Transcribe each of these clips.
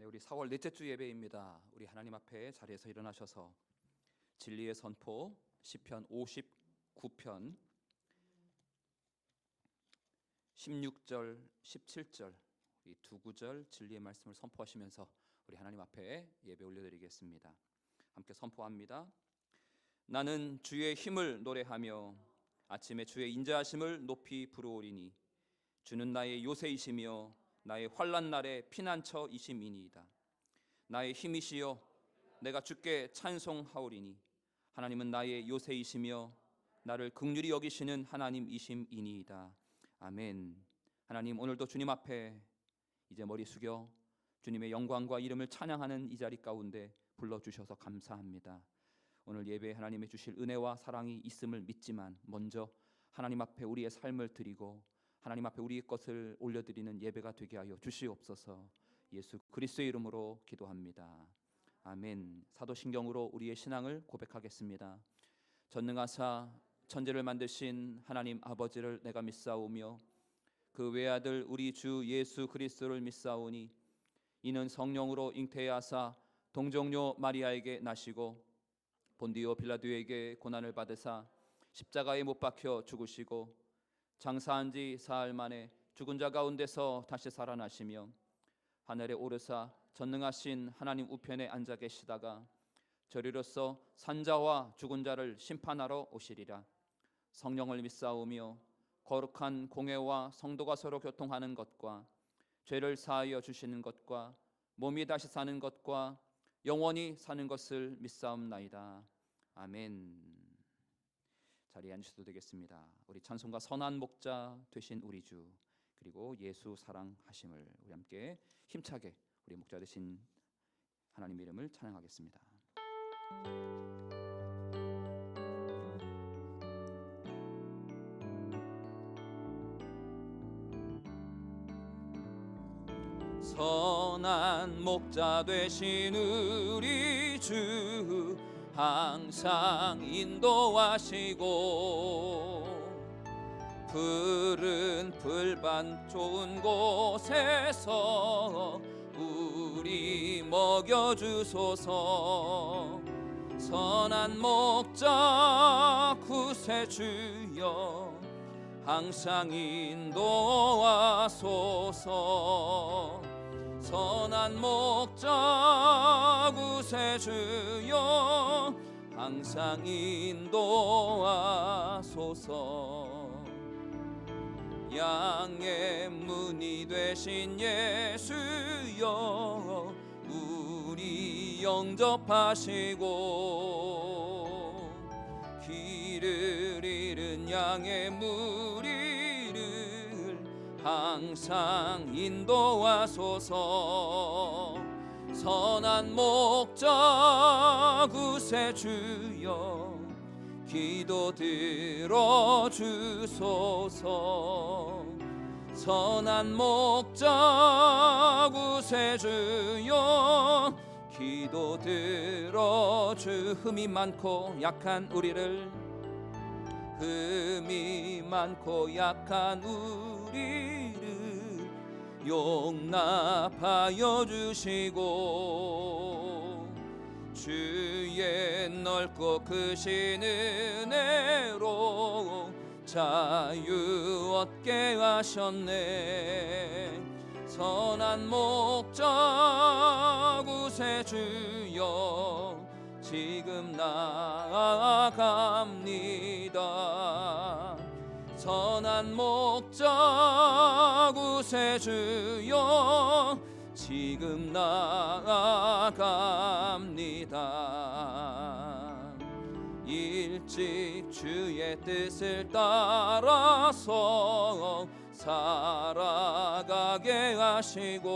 네, 우리 4월 넷째 주 예배입니다. 우리 하나님 앞에 자리에서 일어나셔서 진리의 선포 시편 59편 16절, 17절 이 두 구절 진리의 말씀을 선포하시면서 우리 하나님 앞에 예배 올려드리겠습니다. 함께 선포합니다. 나는 주의 힘을 노래하며 아침에 주의 인자하심을 높이 부르오리니 주는 나의 요새이시며 나의 환난 날의 피난처이심이니이다. 나의 힘이시여 내가 주께 찬송하오리니 하나님은 나의 요새이시며 나를 긍휼히 여기시는 하나님이심이니이다. 아멘. 하나님, 오늘도 주님 앞에 이제 머리 숙여 주님의 영광과 이름을 찬양하는 이 자리 가운데 불러주셔서 감사합니다. 오늘 예배에 하나님의 주실 은혜와 사랑이 있음을 믿지만 먼저 하나님 앞에 우리의 삶을 드리고 하나님 앞에 우리의 것을 올려드리는 예배가 되게 하여 주시옵소서. 예수 그리스도의 이름으로 기도합니다. 아멘. 사도신경으로 우리의 신앙을 고백하겠습니다. 전능하사 천지를 만드신 하나님 아버지를 내가 믿사오며 그 외아들 우리 주 예수 그리스도를 믿사오니 이는 성령으로 잉태하사 동정녀 마리아에게 나시고 본디오 빌라도에게 고난을 받으사 십자가에 못 박혀 죽으시고 장사한 지 사흘 만에 죽은 자 가운데서 다시 살아나시며 하늘에 오르사 전능하신 하나님 우편에 앉아 계시다가 저리로서 산자와 죽은 자를 심판하러 오시리라. 성령을 믿사오며 거룩한 공회와 성도가 서로 교통하는 것과 죄를 사하여 주시는 것과 몸이 다시 사는 것과 영원히 사는 것을 믿사옵나이다. 아멘. 자리에 앉으셔도 되겠습니다. 우리 찬송가 선한 목자 되신 우리 주 그리고 예수 사랑하심을 우리 함께 힘차게 우리 목자 되신 하나님 이름을 찬양하겠습니다. 선한 목자 되신 우리 주 항상 인도하시고 푸른 풀밭 좋은 곳에서 우리 먹여주소서. 선한 목자 구세주여 항상 인도하소서. 선한 목자 구세주여 항상 인도하소서. 양의 문이 되신 예수여 우리 영접하시고 길을 잃은 양의 무리를 항상 인도하소서. 선한 목자 구세주여 기도 들어주소서. 선한 목자 구세주여 기도 들어주. 흠이 많고 약한 우리를 흠이 많고 약한 우리를 용납하여 주시고 주의 넓고 크신 은혜로 자유 얻게 하셨네. 선한 목자 구세주여 지금 나아갑니다. 선한 목자 구세주여 지금 나아갑니다. 일찍 주의 뜻을 따라서 살아가게 하시고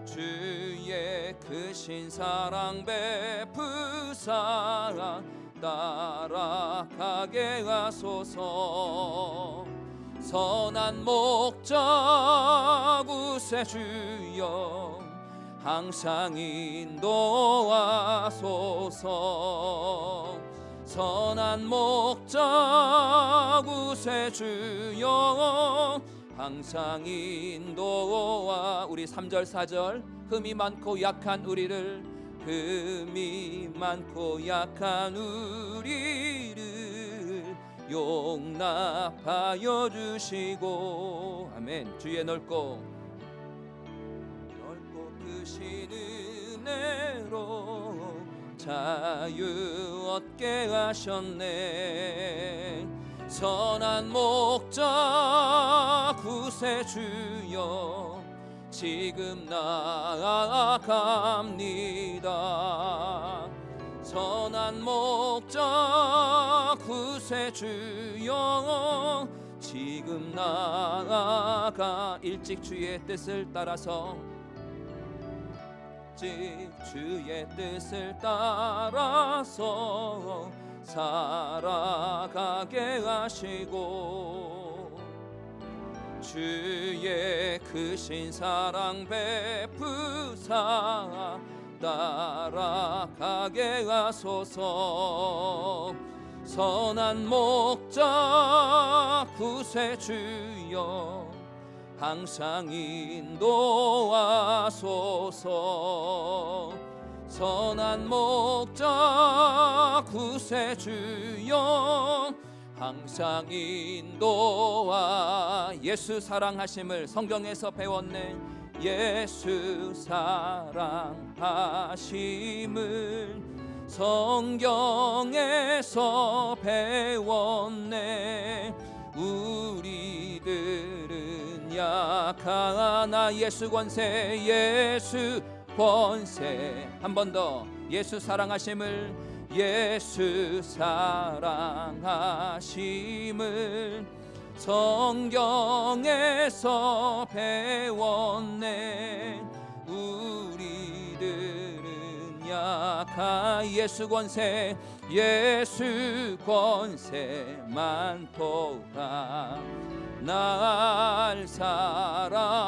주의 크신 사랑 베푸사 따라가게 하소서. 선한 목자 구세주여 항상 인도하소서. 선한 목자 구세주여 항상 인도와 우리 3절 4절 흠이 많고 약한 우리를 흠이 많고 약한 우리를 용납하여 주시고 아멘. 주의 넓고 크신 은혜로 자유 얻게 하셨네. 선한 목자 구세주여 지금 나아갑니다. 선한 목자 구세주여 지금 나아가 일찍 주의 뜻을 따라서 주의 뜻을 따라서 살아가게 하시고 주의 크신 사랑 베푸사 따라가게 하소서. 선한 목자 구세주여 항상 인도하소서. 선한 목자 구세주여 항상 인도하. 예수 사랑하심을 성경에서 배웠네. 예수 사랑하심을 성경에서 배웠네. 우리들은 약하나 예수 권세 예수 권세. 한 번 더. 예수 사랑하심을 예수 사랑하심을 성경에서 배웠네. 우리들은 약하 예수 권세 예수 권세 많도다. 날 사랑하심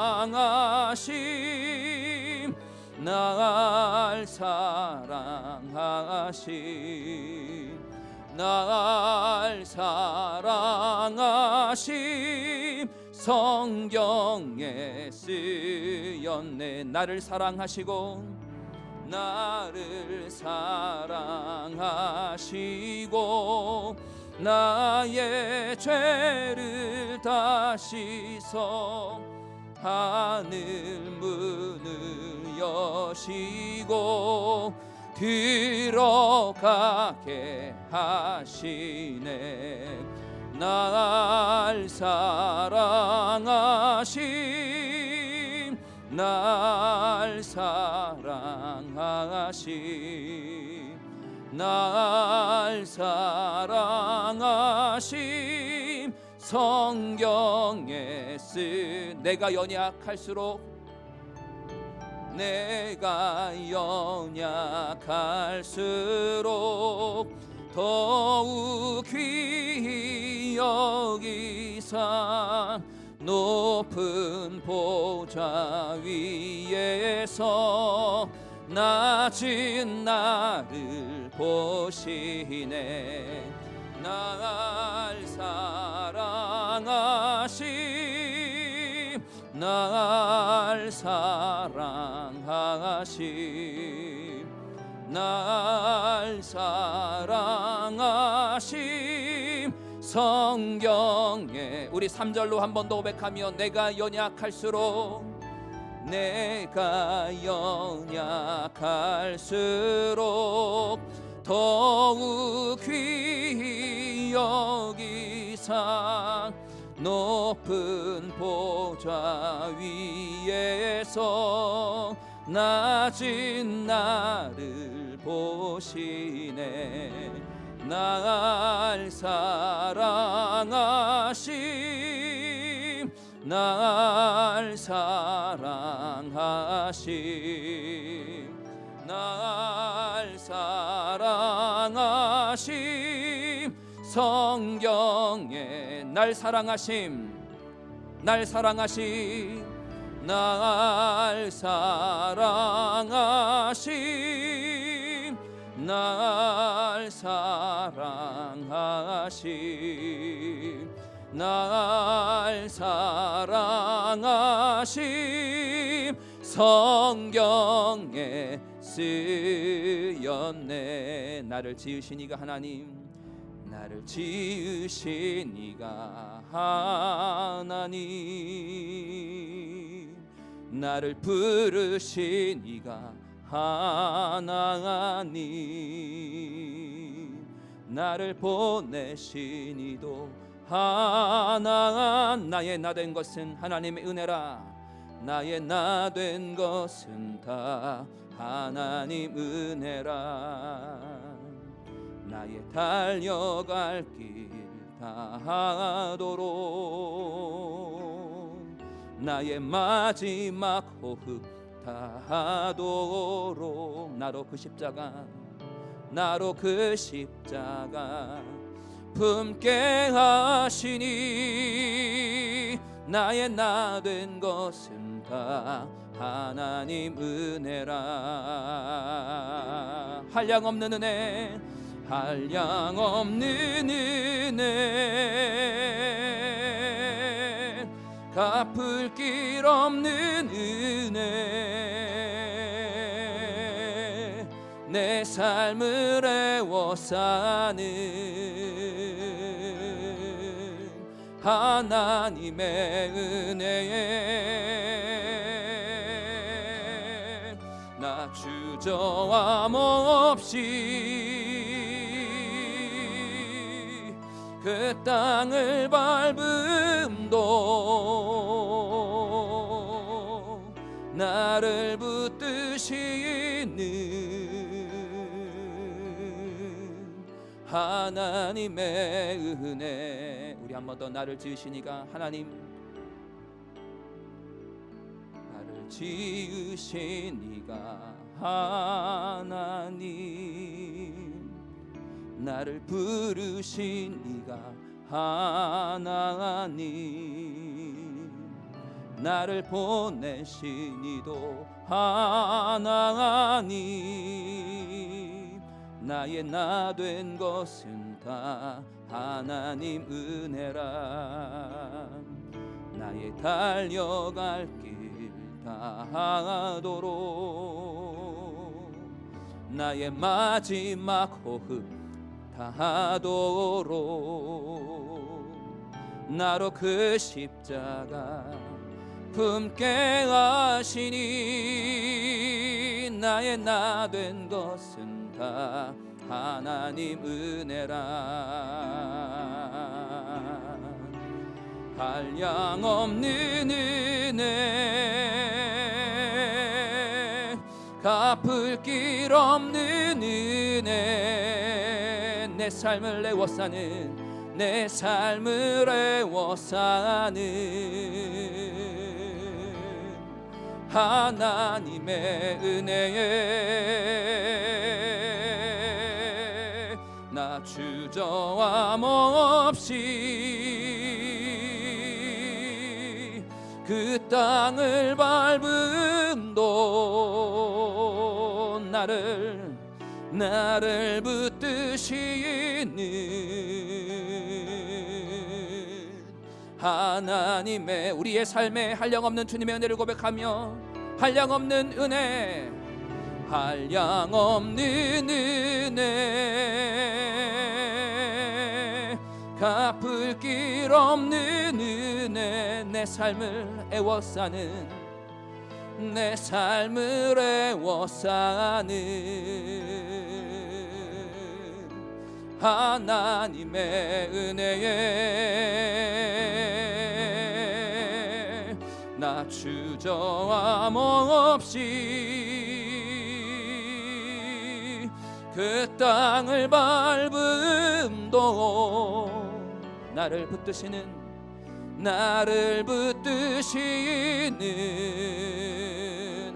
날 사랑하심 날 사랑하심 성경에 쓰였네. 나를 사랑하시고 나를 사랑하시고 나의 죄를 다 씻어 하늘 문을 여시고 들어가게 하시네. 날 사랑하심 날 사랑하심 날 사랑하심 성경에 쓰. 내가 연약할수록 내가 연약할수록 더욱 귀히 여기사 높은 보좌 위에서 낮은 나를 보시네. 날 사랑하심 날 사랑하심 날 사랑하심 성경에 우리 3절로 한 번 더 고백하며 내가 연약할수록 내가 연약할수록 더욱 귀히 여기사 높은 보좌 위에서 낮은 나를 보시네. 날 사랑하심 날 사랑하심 날 사랑하심 성경에 날 사랑하심 날 사랑하심 날 사랑하심 날 사랑하심 날 사랑하심 성경에 쓰였네. 나를 지으신 이가 하나님, 나를 지으신 이가 하나님, 나를 부르신 이가 하나님, 나를 보내신 이도 하나님. 나의 나 된 것은 하나님의 은혜라. 나의 나 된 것은 다 하나님 은혜라. 나의 달려갈 길 다하도록, 나의 마지막 호흡 다하도록, 나로 그 십자가, 나로 그 십자가 품게 하시니, 나의 나 된 것은 다 하나님 은혜라. 한량없는 은혜, 한량없는 은혜, 갚을 길 없는 은혜, 내 삶을 애워싸는 하나님의 은혜에 나 주저함 없이 그 땅을 밟음도 나를 붙드시는 하나님의 은혜. 우리 한 번 더. 나를 지으신 이가 하나님, 나를 지으신 이가 하나님, 나를 부르신 이가 하나님, 나를 보내신 이도 하나님, 나의 나 된 것은 다 하나님 은혜라. 나의 달려갈 길 다하도록, 나의 마지막 호흡 다하도록, 나로 그 십자가 품게 하시니, 나의 나 된 것은 다 하나님 은혜라. 한량없는 은혜, 갚을 길 없는 은혜, 내 삶을 애워싸는, 내 삶을 애워싸는 하나님의 은혜에 나 주저함 없이 그 땅을 밟음도 나를 붙드시는 하나님의, 우리의 삶에 한량없는 주님의 은혜를 고백하며, 한량없는 은혜, 한량없는 은혜, 갚을 길 없는 은혜, 내 삶을 애워싸는, 내 삶을 애워싸는 하나님의 은혜에 나 주저함 없이 그 땅을 밟음도 나를 붙드시는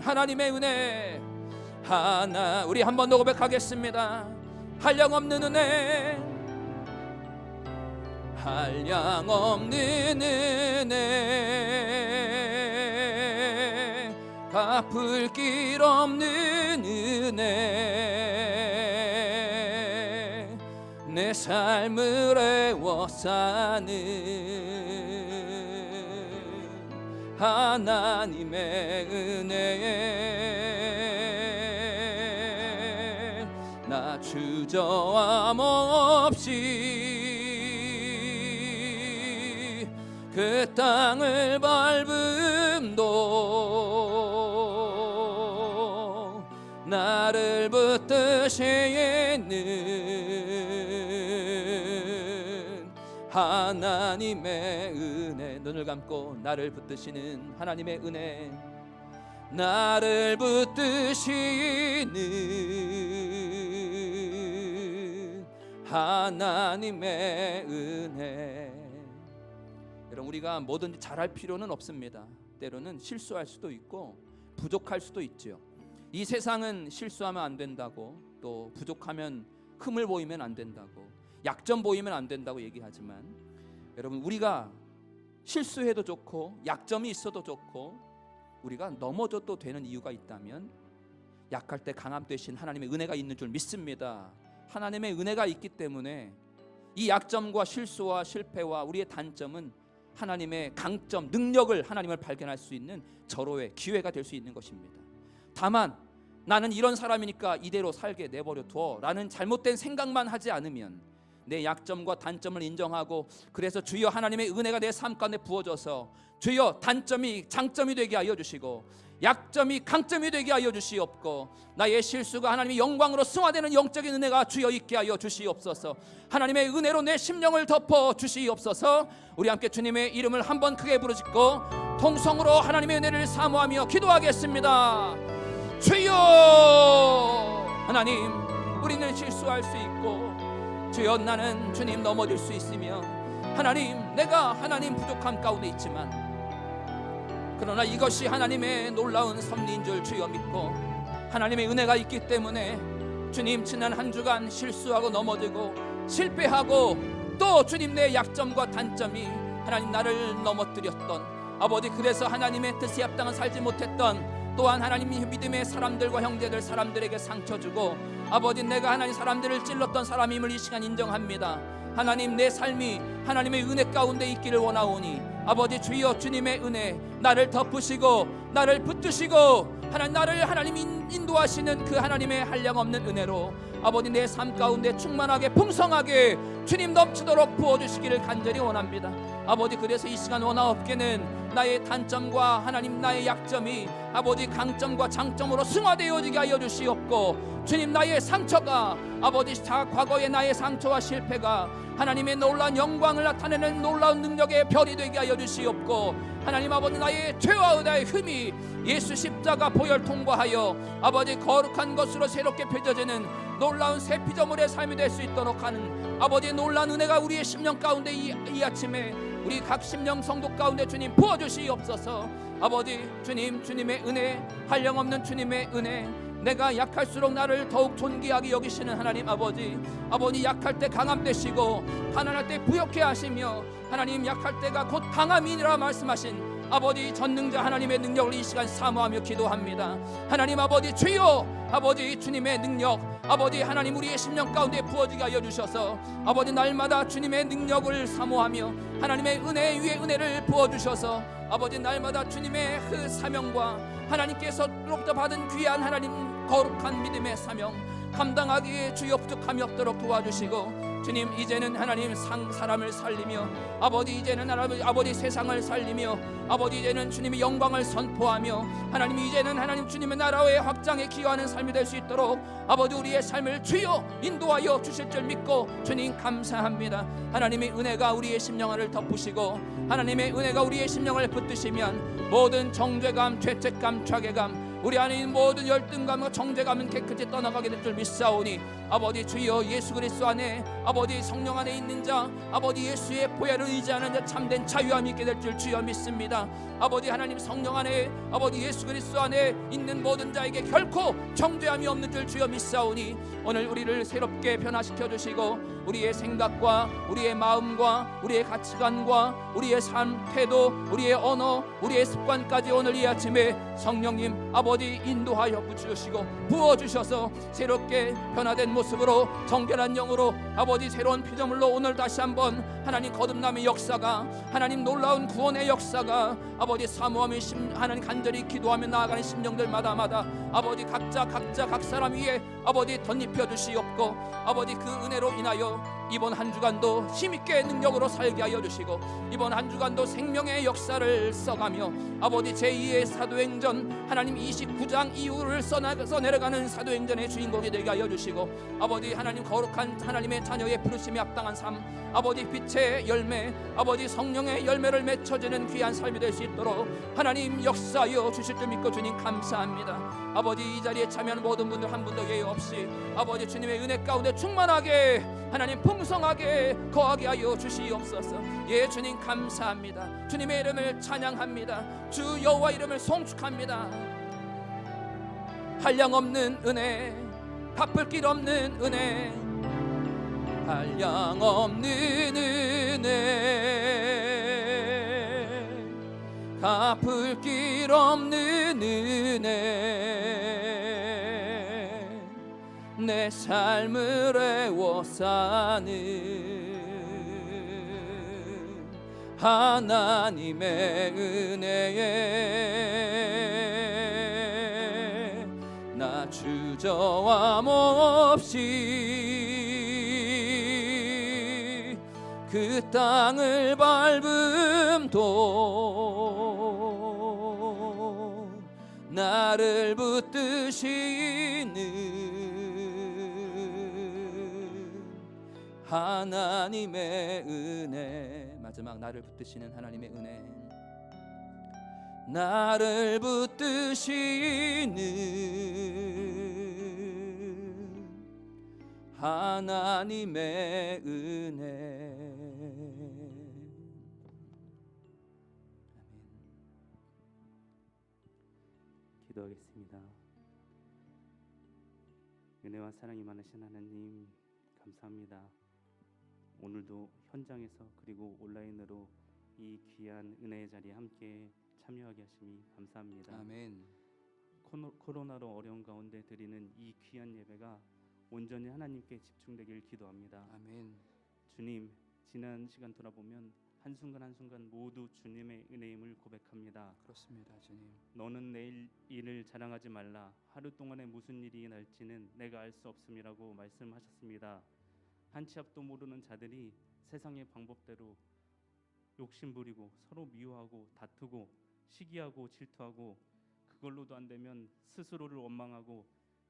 하나님의 은혜. 우리 한 번 더 고백하겠습니다. 한량없는 은혜, 한량없는 은혜, 갚을 길 없는 은혜, 내 삶을 애워싸는 하나님의 은혜 나 주저함 없이 그 땅을 밟음도 나를 붙드시는 하나님의 은혜 눈을 감고 나를 붙드시는 하나님의 은혜 나를 붙드시는 하나님의 은혜. 여러분 우리가 뭐든지 잘할 필요는 없습니다. 때로는 실수할 수도 있고 부족할 수도 있죠. 이 세상은 실수하면 안 된다고 또 부족하면 흠을 보이면 안 된다고 약점 보이면 안 된다고 얘기하지만 여러분 우리가 실수해도 좋고 약점이 있어도 좋고 우리가 넘어져도 되는 이유가 있다면 약할 때 강함 되신 하나님의 은혜가 있는 줄 믿습니다. 하나님의 은혜가 있기 때문에 이 약점과 실수와 실패와 우리의 단점은 하나님의 강점, 능력을 하나님을 발견할 수 있는 절호의 기회가 될 수 있는 것입니다. 다만 나는 이런 사람이니까 이대로 살게 내버려 둬 라는 잘못된 생각만 하지 않으면 내 약점과 단점을 인정하고 그래서 주여 하나님의 은혜가 내 삶 가운데 부어져서 주여 단점이 장점이 되게 하여 주시고 약점이 강점이 되게 하여 주시옵고 나의 실수가 하나님의 영광으로 승화되는 영적인 은혜가 주여 있게 하여 주시옵소서. 하나님의 은혜로 내 심령을 덮어 주시옵소서. 우리 함께 주님의 이름을 한번 크게 부르짖고 통성으로 하나님의 은혜를 사모하며 기도하겠습니다. 주여 하나님 우리는 실수할 수 있고 주여 나는 주님 넘어질 수 있으며 하나님 내가 하나님 부족함 가운데 있지만 그러나 이것이 하나님의 놀라운 섭리인 줄 주여 믿고 하나님의 은혜가 있기 때문에 주님 지난 한 주간 실수하고 넘어지고 실패하고 또 주님 내 약점과 단점이 하나님 나를 넘어뜨렸던 아버지 그래서 하나님의 뜻에 합당한 살지 못했던 또한 하나님의 믿음의 사람들과 형제들 사람들에게 상처 주고 아버지 내가 하나님 사람들을 찔렀던 사람임을 이 시간 인정합니다. 하나님 내 삶이 하나님의 은혜 가운데 있기를 원하오니 아버지 주여 주님의 은혜 나를 덮으시고 나를 붙드시고 나를 하나님 인도하시는 그 하나님의 한량없는 은혜로 아버지 내 삶 가운데 충만하게 풍성하게 주님 넘치도록 부어주시기를 간절히 원합니다. 아버지 그래서 이 시간 원하옵게는 나의 단점과 하나님 나의 약점이 아버지 강점과 장점으로 승화되어지게 하여 주시옵고 주님 나의 상처가 아버지 과거의 나의 상처와 실패가 하나님의 놀라운 영광을 나타내는 놀라운 능력의 별이 되게 하여 주시옵고 하나님 아버지 나의 죄와 나의 흠이 예수 십자가 보혈 통과하여 아버지 거룩한 것으로 새롭게 펼쳐지는 놀라운 새 피조물의 삶이 될 수 있도록 하는 아버지의 놀라운 은혜가 우리의 심령 가운데 이 아침에 우리 각 심령 성도 가운데 주님 부어주시옵소서. 아버지 주님 주님의 은혜 한량없는 주님의 은혜 내가 약할수록 나를 더욱 존귀하게 여기시는 하나님 아버지 약할 때 강함 되시고 가난할 때 부욕해 하시며 하나님 약할 때가 곧 강함이니라 말씀하신 아버지 전능자 하나님의 능력을 이 시간 사모하며 기도합니다. 하나님 아버지 주여 아버지 주님의 능력 아버지 하나님 우리의 심령 가운데 부어지게 하여 주셔서 아버지 날마다 주님의 능력을 사모하며 하나님의 은혜 위에 은혜를 부어주셔서 아버지 날마다 주님의 그 사명과 하나님께서로부터 받은 귀한 하나님 거룩한 믿음의 사명 감당하기에 주여 부족함이 없도록 도와주시고 주님 이제는 하나님 사람을 살리며 아버지 이제는 아버지 세상을 살리며 아버지 이제는 주님의 영광을 선포하며 하나님 이제는 하나님 주님의 나라의 확장에 기여하는 삶이 될 수 있도록 아버지 우리의 삶을 주여 인도하여 주실 줄 믿고 주님 감사합니다. 하나님의 은혜가 우리의 심령을 덮으시고 하나님의 은혜가 우리의 심령을 붙드시면 모든 정죄감 죄책감 좌괴감 우리 안에 있는 모든 열등감과 정죄감은 깨끗이 떠나가게 될 줄 믿사오니 아버지 주여 예수 그리스도 안에 아버지 성령 안에 있는 자 아버지 예수의 보혈을 의지하는 자 참된 자유함이 있게 될 줄 주여 믿습니다. 아버지 하나님 성령 안에 아버지 예수 그리스도 안에 있는 모든 자에게 결코 정죄함이 없는 줄 주여 믿사오니 오늘 우리를 새롭게 변화시켜 주시고 우리의 생각과 우리의 마음과 우리의 가치관과 우리의 삶 태도, 우리의 언어, 우리의 습관까지 오늘 이 아침에 성령님 아버지 인도하여 주시고 부어주셔서 새롭게 변화된 모습으로 정결한 영으로 아버지 새로운 피조물로 오늘 다시 한번 하나님 거듭남의 역사가, 하나님 놀라운 구원의 역사가 아버지 사모함이 하나님 간절히 기도하며 나아가는 심령들마다 아버지 각자 각 사람 위에 아버지 덧입혀 주시옵고 아버지 그 은혜로 인하여 이번 한 주간도 힘있게 능력으로 살게 하여 주시고 이번 한 주간도 생명의 역사를 써가며 아버지 제2의 사도행전 하나님 29장 이후를 써내려가는 사도행전의 주인공이 되게 하여 주시고 아버지 하나님 거룩한 하나님의 자녀의 부르심에 합당한 삶, 아버지 빛의 열매, 아버지 성령의 열매를 맺혀지는 귀한 삶이 될 수 있도록 하나님 역사하여 주실 줄 믿고 주님 감사합니다. 아버지 이 자리에 참여하는 모든 분들 한 분도 예외 없이 아버지 주님의 은혜 가운데 충만하게 하나님 풍성하게 거하게 하여 주시옵소서. 예 주님 감사합니다. 주님의 이름을 찬양합니다. 주 여호와 이름을 송축합니다. 한량없는 은혜, 갚을 길 없는 은혜, 한량없는 은혜, 갚을 길 없는 은혜, 내 삶을 애워싸는 하나님의 은혜에 나 주저함 없이 그 땅을 밟음도 나를 붙드시는 하나님의 은혜, 마지막 나를 붙드시는 하나님의 은혜, 나를 붙드시는 하나님의 은혜. 기도하겠습니다. 은혜와 사랑이 많으신 하나님 감사합니다. 오늘도 현장에서 그리고 온라인으로 이 귀한 은혜의 자리에 함께 참여하게 하심이 감사합니다. 아멘. 코로나로 어려운 가운데 드리는 이 귀한 예배가 온전히 하나님께 집중되길 기도합니다. 아멘. 주님, 지난 시간 돌아보면 한순간 한순간 모두 주님의 은혜임을 고백합니다. 그렇습니다 주님. 너는 내일 일을 자랑하지 말라. 하루 동안에 무슨 일이 날지는 내가 알 수 없음이라고 말씀하셨습니다. 한 치 앞도 모르는 자들이 세상의 방법대로 욕심부리고 서로 미워하고 다투고 시기하고 질투하고 그걸로도 안 되면 스스로를 원망하고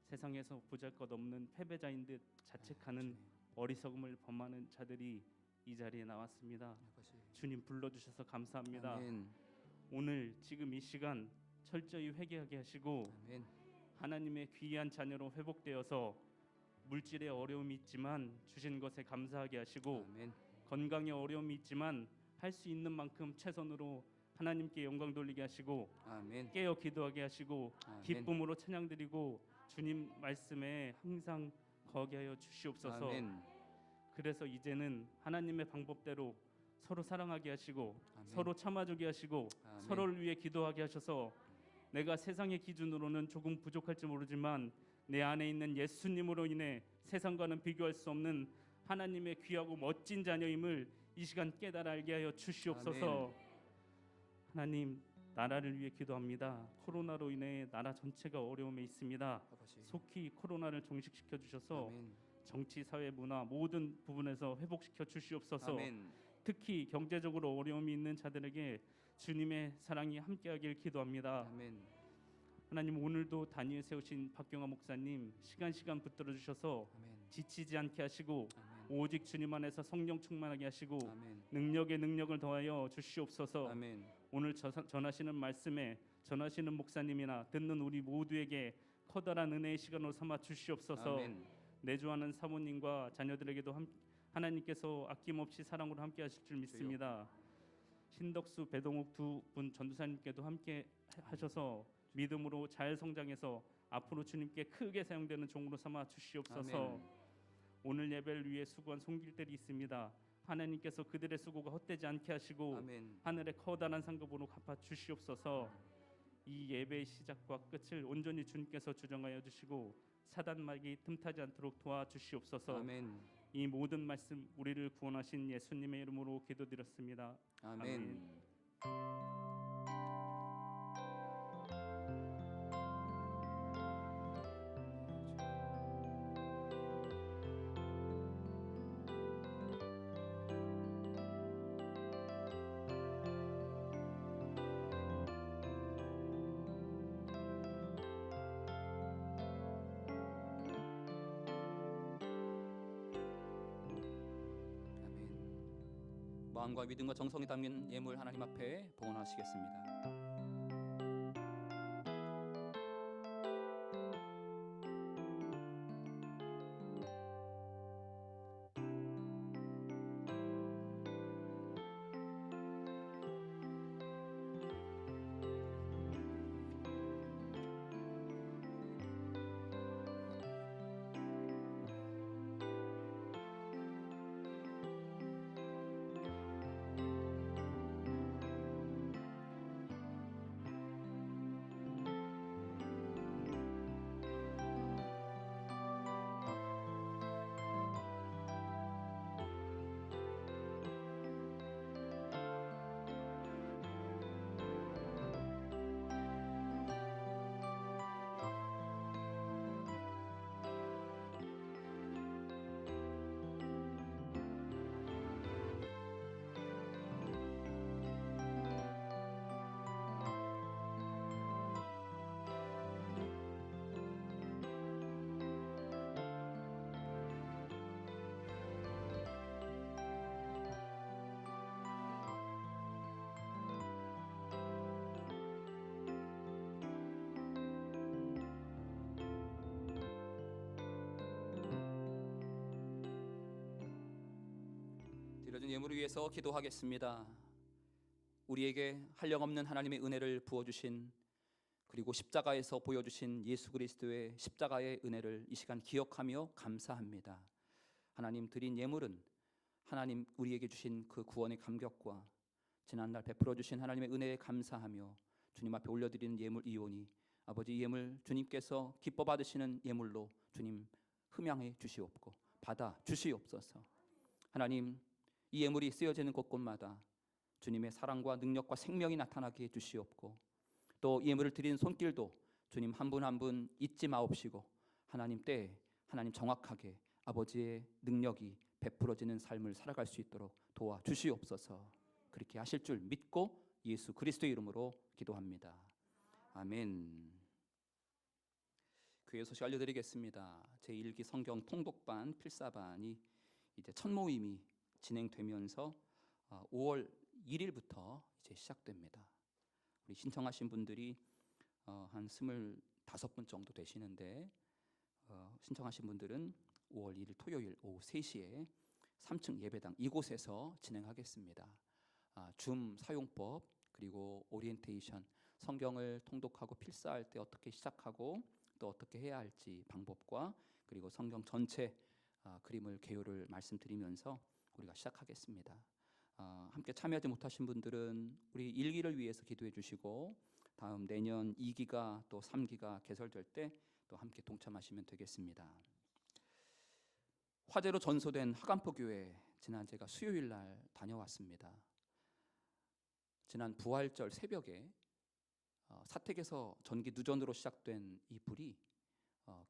세상에서 보잘것없는 패배자인 듯 자책하는 어리석음을 범하는 자들이 이 자리에 나왔습니다. 주님 불러주셔서 감사합니다. 아멘. 오늘 지금 이 시간 철저히 회개하게 하시고 아멘. 하나님의 귀한 자녀로 회복되어서 물질에 어려움이 있지만 주신 것에 감사하게 하시고 아멘. 건강에 어려움이 있지만 할 수 있는 만큼 최선으로 하나님께 영광 돌리게 하시고 아멘. 깨어 기도하게 하시고 아멘. 기쁨으로 찬양드리고 주님 말씀에 항상 거하게 하여 주시옵소서. 아멘. 그래서 이제는 하나님의 방법대로 서로 사랑하게 하시고 아멘. 서로 참아주게 하시고 아멘. 서로를 위해 기도하게 하셔서 내가 세상의 기준으로는 조금 부족할지 모르지만 내 안에 있는 예수님으로 인해 세상과는 비교할 수 없는 하나님의 귀하고 멋진 자녀임을 이 시간 깨달아 알게 하여 주시옵소서. 아멘. 하나님, 나라를 위해 기도합니다. 코로나로 인해 나라 전체가 어려움에 있습니다. 아버지. 속히 코로나를 종식시켜 주셔서 아멘. 정치, 사회, 문화 모든 부분에서 회복시켜 주시옵소서. 아멘. 특히 경제적으로 어려움이 있는 자들에게 주님의 사랑이 함께하길 기도합니다. 아멘. 하나님, 오늘도 단위에 세우신 박경화 목사님 시간 붙들어 주셔서 아멘. 지치지 않게 하시고 아멘. 오직 주님 안에서 성령 충만하게 하시고 아멘. 능력에 능력을 더하여 주시옵소서. 아멘. 오늘 전하시는 말씀에 전하시는 목사님이나 듣는 우리 모두에게 커다란 은혜의 시간으로 삼아 주시옵소서. 아멘. 내주하는 사모님과 자녀들에게도 하나님께서 아낌없이 사랑으로 함께 하실 줄 믿습니다. 신덕수, 배동욱 두 분 전도사님께도 함께 하셔서 믿음으로 잘 성장해서 앞으로 주님께 크게 사용되는 종으로 삼아 주시옵소서. 아멘. 오늘 예배를 위해 수고한 손길들이 있습니다. 하나님께서 그들의 수고가 헛되지 않게 하시고 아멘. 하늘의 커다란 상급으로 갚아 주시옵소서. 이 예배의 시작과 끝을 온전히 주님께서 주정하여 주시고 사단막이 틈타지 않도록 도와주시옵소서. 아멘. 이 모든 말씀 우리를 구원하신 예수님의 이름으로 기도드렸습니다. 아멘. 마음과 믿음과 정성이 담긴 예물 하나님 앞에 봉헌하시겠습니다. 드려진 예물을 위해서 기도하겠습니다. 우리에게 한량없는 하나님의 은혜를 부어주신, 그리고 십자가에서 보여주신 예수 그리스도의 십자가의 은혜를 이 시간 기억하며 감사합니다. 하나님, 드린 예물은 하나님 우리에게 주신 그 구원의 감격과 지난날 베풀어 주신 하나님의 은혜에 감사하며 주님 앞에 올려드리는 예물 이오니 아버지, 이 예물 주님께서 기뻐 받으시는 예물로 주님 흠양해 주시옵고 받아 주시옵소서. 하나님, 이 예물이 쓰여지는 곳곳마다 주님의 사랑과 능력과 생명이 나타나게 해주시옵고, 또 이 예물을 드린 손길도 주님 한 분 한 분 잊지 마옵시고 하나님 때에 하나님 정확하게 아버지의 능력이 베풀어지는 삶을 살아갈 수 있도록 도와주시옵소서. 그렇게 하실 줄 믿고 예수 그리스도의 이름으로 기도합니다. 아멘. 교회 소식 알려드리겠습니다. 제1기 성경 통독반 필사반이 이제 첫 모임이 진행되면서 5월 1일부터 이제 시작됩니다. 우리 신청하신 분들이 한 25분 정도 되시는데, 신청하신 분들은 5월 1일 토요일 오후 3시에 3층 예배당 이곳에서 진행하겠습니다. 줌 사용법, 그리고 오리엔테이션, 성경을 통독하고 필사할 때 어떻게 시작하고 또 어떻게 해야 할지 방법과, 그리고 성경 전체 그림을 개요를 말씀드리면서 우리가 시작하겠습니다. 함께 참여하지 못하신 분들은 우리 1기를 위해서 기도해 주시고, 다음 내년 2기가 또 3기가 개설될 때 또 함께 동참하시면 되겠습니다. 화재로 전소된 하간포 교회, 지난 제가 수요일 날 다녀왔습니다. 지난 부활절 새벽에 사택에서 전기 누전으로 시작된 이 불이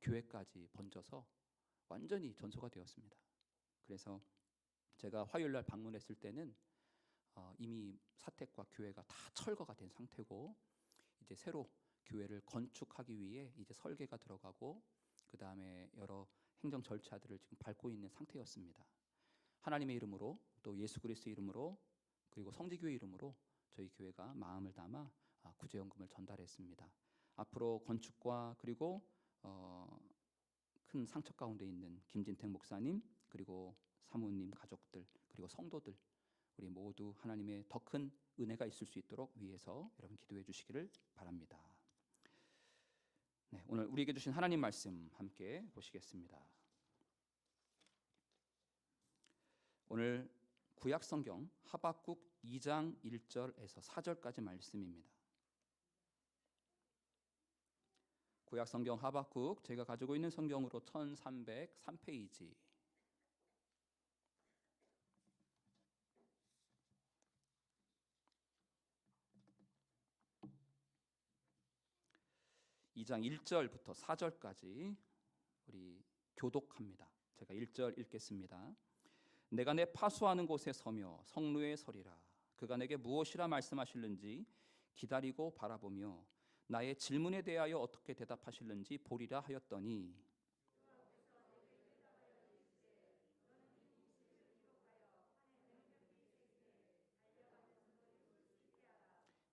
교회까지 번져서 완전히 전소가 되었습니다. 그래서 제가 화요일 날 방문했을 때는 이미 사택과 교회가 다 철거가 된 상태고, 이제 새로 교회를 건축하기 위해 이제 설계가 들어가고 그 다음에 여러 행정 절차들을 지금 밟고 있는 상태였습니다. 하나님의 이름으로, 또 예수 그리스도의 이름으로, 그리고 성지교회 이름으로 저희 교회가 마음을 담아 구제연금을 전달했습니다. 앞으로 건축과 그리고 큰 상처 가운데 있는 김진택 목사님, 그리고 사모님 가족들, 그리고 성도들, 우리 모두 하나님의 더 큰 은혜가 있을 수 있도록 위해서 여러분 기도해 주시기를 바랍니다. 네, 오늘 우리에게 주신 하나님 말씀 함께 보시겠습니다. 오늘 구약 성경 하박국 2장 1절에서 4절까지 말씀입니다. 구약 성경 하박국, 제가 가지고 있는 성경으로 1303페이지. 이 장 1절부터 4절까지 우리 교독합니다. 제가 1절 읽겠습니다. 내가 내 파수하는 곳에 서며 성루에 서리라. 그가 내게 무엇이라 말씀하실는지 기다리고 바라보며 나의 질문에 대하여 어떻게 대답하실는지 보리라 하였더니,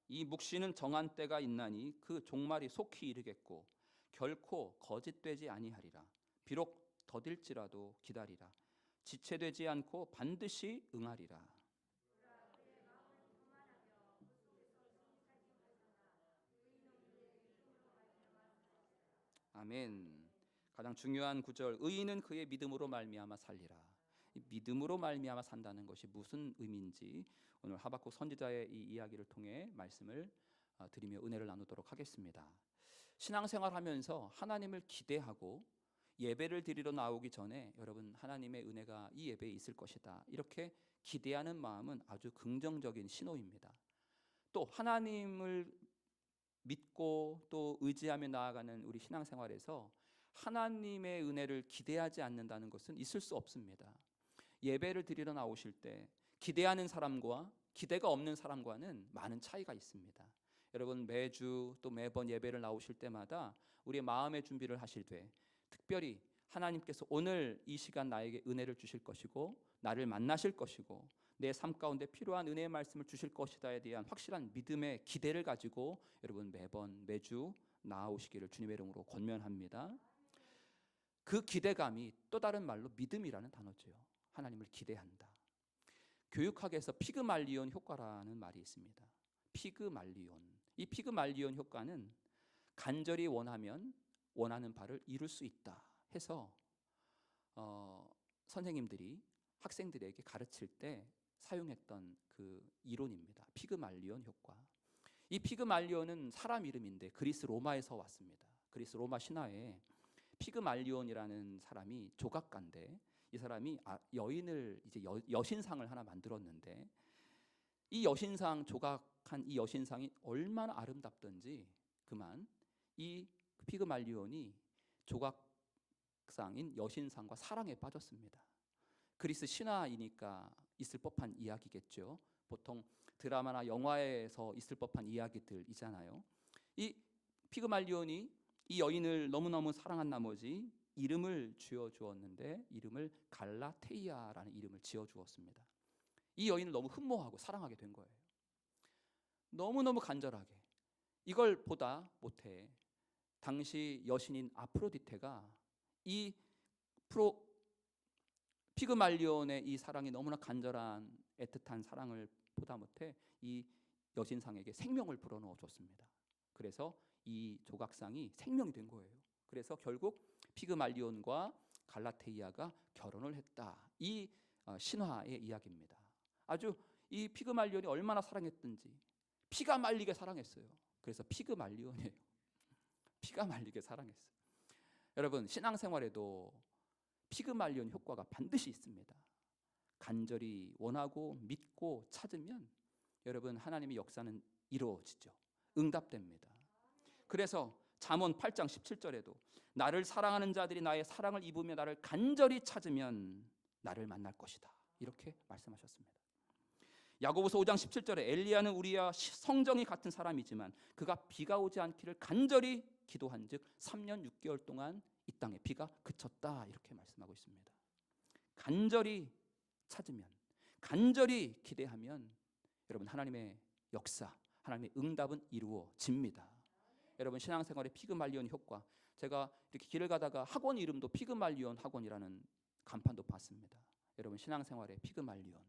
이 묵시는 정한 때가 있나니 그 종말이 속히 이르겠고 결코 거짓되지 아니하리라. 비록 더딜지라도 기다리라. 지체되지 않고 반드시 응하리라. 아멘. 가장 중요한 구절, 의인은 그의 믿음으로 말미암아 살리라. 이 믿음으로 말미암아 산다는 것이 무슨 의미인지 오늘 하박국 선지자의 이 이야기를 통해 말씀을 드리며 은혜를 나누도록 하겠습니다. 신앙생활하면서 하나님을 기대하고 예배를 드리러 나오기 전에 여러분, 하나님의 은혜가 이 예배에 있을 것이다, 이렇게 기대하는 마음은 아주 긍정적인 신호입니다. 또 하나님을 믿고 또 의지하며 나아가는 우리 신앙생활에서 하나님의 은혜를 기대하지 않는다는 것은 있을 수 없습니다. 예배를 드리러 나오실 때 기대하는 사람과 기대가 없는 사람과는 많은 차이가 있습니다. 여러분, 매주 또 매번 예배를 나오실 때마다 우리의 마음의 준비를 하시되, 특별히 하나님께서 오늘 이 시간 나에게 은혜를 주실 것이고 나를 만나실 것이고 내 삶 가운데 필요한 은혜의 말씀을 주실 것이다에 대한 확실한 믿음의 기대를 가지고 여러분 매주 나아오시기를 주님의 이름으로 권면합니다. 그 기대감이 또 다른 말로 믿음이라는 단어죠. 하나님을 기대한다. 교육학에서 피그말리온 효과라는 말이 있습니다. 피그말리온. 이 피그말리온 효과는 간절히 원하면 원하는 바를 이룰 수 있다 해서 선생님들이 학생들에게 가르칠 때 사용했던 그 이론입니다. 피그말리온 효과. 이 피그말리온은 사람 이름인데 그리스 로마에서 왔습니다. 그리스 로마 신화에 피그말리온이라는 사람이 조각가인데, 이 사람이 여인을 이제 여신상을 하나 만들었는데, 이 여신상, 조각한 이 여신상이 얼마나 아름답던지 그만 이 피그말리온이 조각상인 여신상과 사랑에 빠졌습니다. 그리스 신화이니까 있을 법한 이야기겠죠. 보통 드라마나 영화에서 있을 법한 이야기들이잖아요. 이 피그말리온이 이 여인을 너무너무 사랑한 나머지 이름을 지어주었는데, 이름을 갈라테이아라는 이름을 지어주었습니다. 이 여인을 너무 흠모하고 사랑하게 된 거예요. 너무너무 간절하게. 이걸 보다 못해 당시 여신인 아프로디테가 이 피그말리온의 이 사랑이 너무나 간절한 애틋한 사랑을 보다 못해 이 여신상에게 생명을 불어넣어 줬습니다. 그래서 이 조각상이 생명이 된 거예요. 그래서 결국 피그말리온과 갈라테이아가 결혼을 했다. 이 신화의 이야기입니다. 아주 이 피그말리온이 얼마나 사랑했든지 피가 말리게 사랑했어요. 그래서 피그말리온이에요. 피가 말리게 사랑했어요. 여러분, 신앙생활에도 피그말리온 효과가 반드시 있습니다. 간절히 원하고 믿고 찾으면 여러분, 하나님의 역사는 이루어지죠. 응답됩니다. 그래서 잠언 8장 17절에도 나를 사랑하는 자들이 나의 사랑을 입으며 나를 간절히 찾으면 나를 만날 것이다, 이렇게 말씀하셨습니다. 야고보서 5장 17절에 엘리야는 우리와 성정이 같은 사람이지만 그가 비가 오지 않기를 간절히 기도한즉 3년 6개월 동안 이 땅에 비가 그쳤다, 이렇게 말씀하고 있습니다. 간절히 찾으면, 간절히 기대하면 여러분, 하나님의 역사, 하나님의 응답은 이루어집니다. 여러분, 신앙생활의 피그말리온 효과, 제가 이렇게 길을 가다가 학원 이름도 피그말리온 학원이라는 간판도 봤습니다. 여러분, 신앙생활의 피그말리온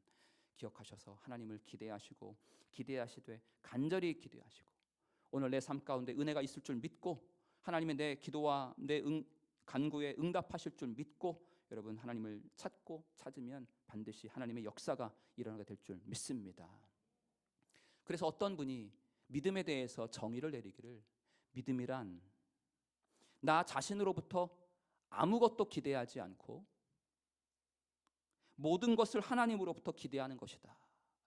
기억하셔서 하나님을 기대하시고 기대하시되 간절히 기대하시고 오늘 내 삶 가운데 은혜가 있을 줄 믿고 하나님의 내 기도와 내 간구에 응답하실 줄 믿고 여러분 하나님을 찾으면 반드시 하나님의 역사가 일어나게 될 줄 믿습니다. 그래서 어떤 분이 믿음에 대해서 정의를 내리기를, 믿음이란 나 자신으로부터 아무것도 기대하지 않고 모든 것을 하나님으로부터 기대하는 것이다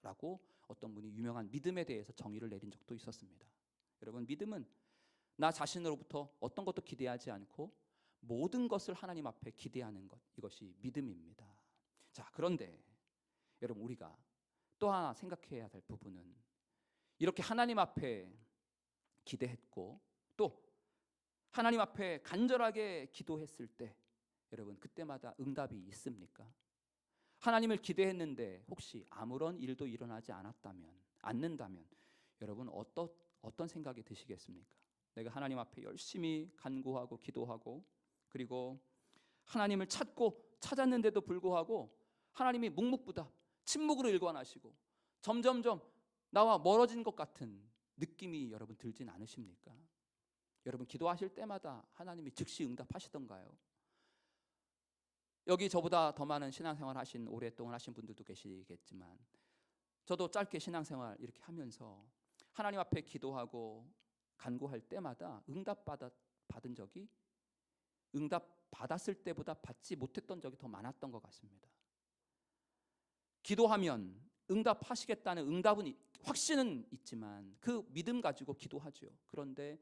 라고 어떤 분이 유명한 믿음에 대해서 정의를 내린 적도 있었습니다. 여러분, 믿음은 나 자신으로부터 어떤 것도 기대하지 않고 모든 것을 하나님 앞에 기대하는 것, 이것이 믿음입니다. 자, 그런데 여러분, 우리가 또 하나 생각해야 될 부분은 이렇게 하나님 앞에 기대했고 또 하나님 앞에 간절하게 기도했을 때 여러분, 그때마다 응답이 있습니까? 하나님을 기대했는데 혹시 아무런 일도 일어나지 않는다면 여러분, 어떤 생각이 드시겠습니까? 내가 하나님 앞에 열심히 간구하고 기도하고 그리고 하나님을 찾았는데도 불구하고 하나님이 묵묵부답 침묵으로 일관하시고 점점점 나와 멀어진 것 같은 느낌이 여러분 들진 않으십니까? 여러분, 기도하실 때마다 하나님이 즉시 응답하시던가요? 여기 저보다 더 많은 신앙생활 오랫동안 하신 분들도 계시겠지만 저도 짧게 신앙생활 이렇게 하면서 하나님 앞에 기도하고 간구할 때마다 받은 적이 응답 받았을 때보다 받지 못했던 적이 더 많았던 것 같습니다. 기도하면 응답하시겠다는 응답은 확신은 있지만 그 믿음 가지고 기도하죠. 그런데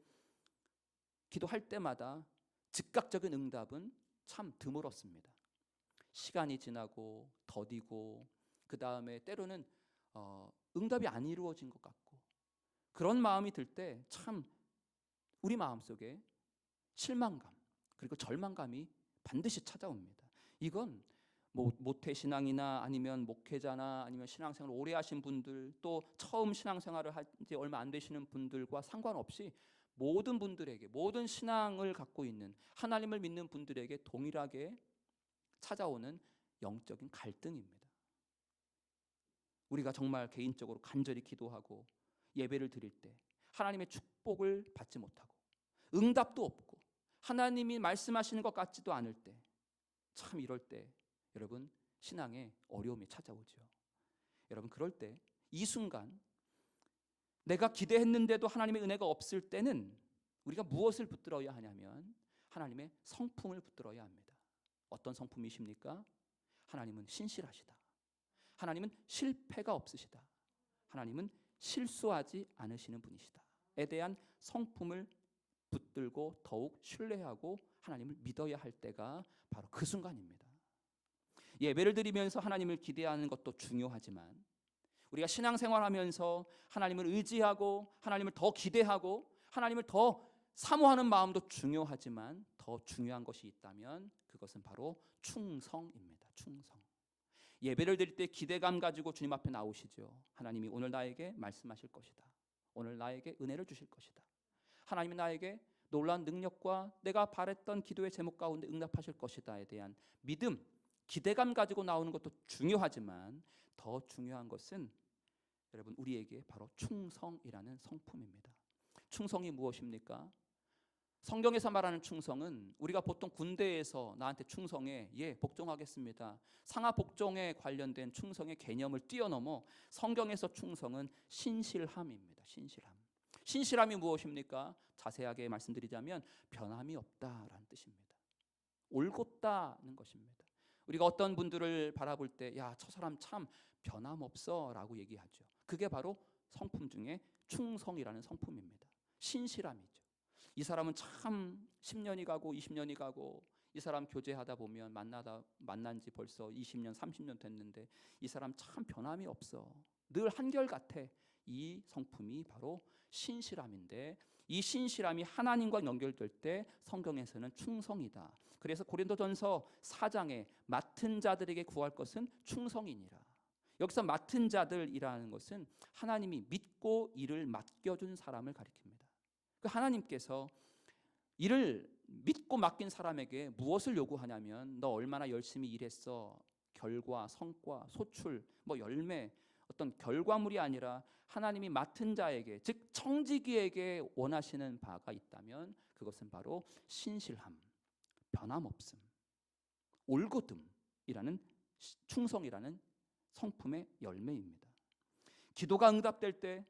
기도할 때마다 즉각적인 응답은 참 드물었습니다. 시간이 지나고 더디고 그 다음에 때로는 응답이 안 이루어진 것 같고 그런 마음이 들 때 참 우리 마음속에 실망감 그리고 절망감이 반드시 찾아옵니다. 이건 모태신앙이나 아니면 목회자나 아니면 신앙생활을 오래 하신 분들 또 처음 신앙생활을 한 지 얼마 안 되시는 분들과 상관없이 모든 분들에게, 모든 신앙을 갖고 있는 하나님을 믿는 분들에게 동일하게 찾아오는 영적인 갈등입니다. 우리가 정말 개인적으로 간절히 기도하고 예배를 드릴 때 하나님의 축복을 받지 못하고 응답도 없고 하나님이 말씀하시는 것 같지도 않을 때 참 이럴 때 여러분 신앙에 어려움이 찾아오죠. 여러분, 그럴 때 이 순간 내가 기대했는데도 하나님의 은혜가 없을 때는 우리가 무엇을 붙들어야 하냐면 하나님의 성품을 붙들어야 합니다. 어떤 성품이십니까? 하나님은 신실하시다. 하나님은 실패가 없으시다. 하나님은 실수하지 않으시는 분이시다에 대한 성품을 붙들고 더욱 신뢰하고 하나님을 믿어야 할 때가 바로 그 순간입니다. 예배를 드리면서 하나님을 기대하는 것도 중요하지만 우리가 신앙생활하면서 하나님을 의지하고 하나님을 더 기대하고 하나님을 더 사모하는 마음도 중요하지만 더 중요한 것이 있다면 그것은 바로 충성입니다. 충성. 예배를 드릴 때 기대감 가지고 주님 앞에 나오시죠. 하나님이 오늘 나에게 말씀하실 것이다. 오늘 나에게 은혜를 주실 것이다. 하나님이 나에게 놀라운 능력과 내가 바랬던 기도의 제목 가운데 응답하실 것이다에 대한 믿음, 기대감 가지고 나오는 것도 중요하지만 더 중요한 것은 여러분 우리에게 바로 충성이라는 성품입니다. 충성이 무엇입니까? 성경에서 말하는 충성은 우리가 보통 군대에서 나한테 충성해, 예, 복종하겠습니다. 상하 복종에 관련된 충성의 개념을 뛰어넘어 성경에서 충성은 신실함입니다. 신실함이 무엇입니까? 자세하게 말씀드리자면 변함이 없다라는 뜻입니다. 올곧다는 것입니다. 우리가 어떤 분들을 바라볼 때 야, 저 사람 참 변함없어라고 얘기하죠. 그게 바로 성품 중에 충성이라는 성품입니다. 신실함이죠. 이 사람은 참 10년이 가고 20년이 가고 이 사람 교제하다 보면 만난 지 벌써 20년, 30년 됐는데 이 사람 참 변함이 없어. 늘 한결같아. 이 성품이 바로 신실함인데 이 신실함이 하나님과 연결될 때 성경에서는 충성이다. 그래서 고린도전서 4장에 맡은 자들에게 구할 것은 충성이니라. 여기서 맡은 자들이라는 것은 하나님이 믿고 일을 맡겨준 사람을 가리킵니다. 그 하나님께서 일을 믿고 맡긴 사람에게 무엇을 요구하냐면 너 얼마나 열심히 일했어. 결과, 성과, 소출, 열매, 어떤 결과물이 아니라 하나님이 맡은 자에게, 즉 청지기에게 원하시는 바가 있다면 그것은 바로 신실함, 변함없음, 올곧음이라는 충성이라는 성품의 열매입니다. 기도가 응답될 때,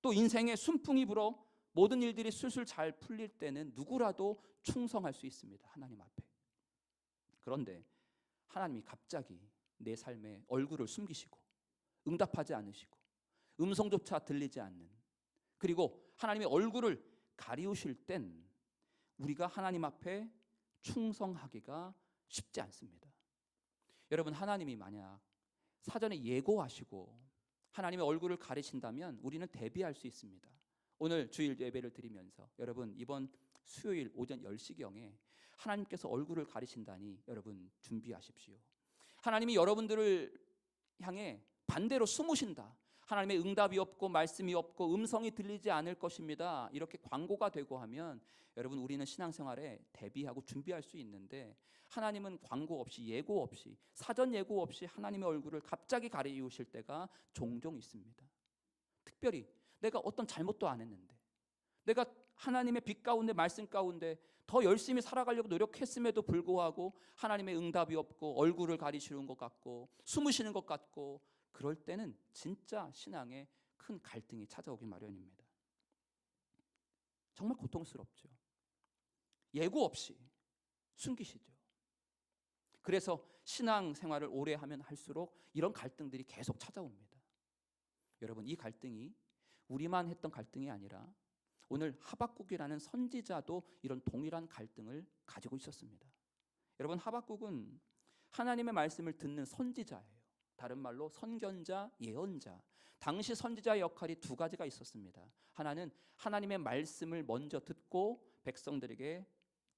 또 인생의 순풍이 불어 모든 일들이 술술 잘 풀릴 때는 누구라도 충성할 수 있습니다. 하나님 앞에. 그런데 하나님이 갑자기 내 삶에 얼굴을 숨기시고 응답하지 않으시고 음성조차 들리지 않는, 그리고 하나님의 얼굴을 가리우실 땐 우리가 하나님 앞에 충성하기가 쉽지 않습니다. 여러분, 하나님이 만약 사전에 예고하시고 하나님의 얼굴을 가리신다면 우리는 대비할 수 있습니다. 오늘 주일 예배를 드리면서 여러분, 이번 수요일 오전 10시경에 하나님께서 얼굴을 가리신다니 여러분 준비하십시오. 하나님이 여러분들을 향해 반대로 숨으신다, 하나님의 응답이 없고 말씀이 없고 음성이 들리지 않을 것입니다, 이렇게 광고가 되고 하면 여러분, 우리는 신앙생활에 대비하고 준비할 수 있는데, 하나님은 광고 없이, 예고 없이, 사전 예고 없이 하나님의 얼굴을 갑자기 가리우실 때가 종종 있습니다. 특별히 내가 어떤 잘못도 안 했는데, 내가 하나님의 빛 가운데, 말씀 가운데 더 열심히 살아가려고 노력했음에도 불구하고 하나님의 응답이 없고 얼굴을 가리시는 것 같고 숨으시는 것 같고, 그럴 때는 진짜 신앙에 큰 갈등이 찾아오기 마련입니다. 정말 고통스럽죠. 예고 없이 숨기시죠. 그래서 신앙생활을 오래 하면 할수록 이런 갈등들이 계속 찾아옵니다. 여러분, 이 갈등이 우리만 했던 갈등이 아니라 오늘 하박국이라는 선지자도 이런 동일한 갈등을 가지고 있었습니다. 여러분, 하박국은 하나님의 말씀을 듣는 선지자예요. 다른 말로 선견자, 예언자. 당시 선지자의 역할이 두 가지가 있었습니다. 하나는 하나님의 말씀을 먼저 듣고 백성들에게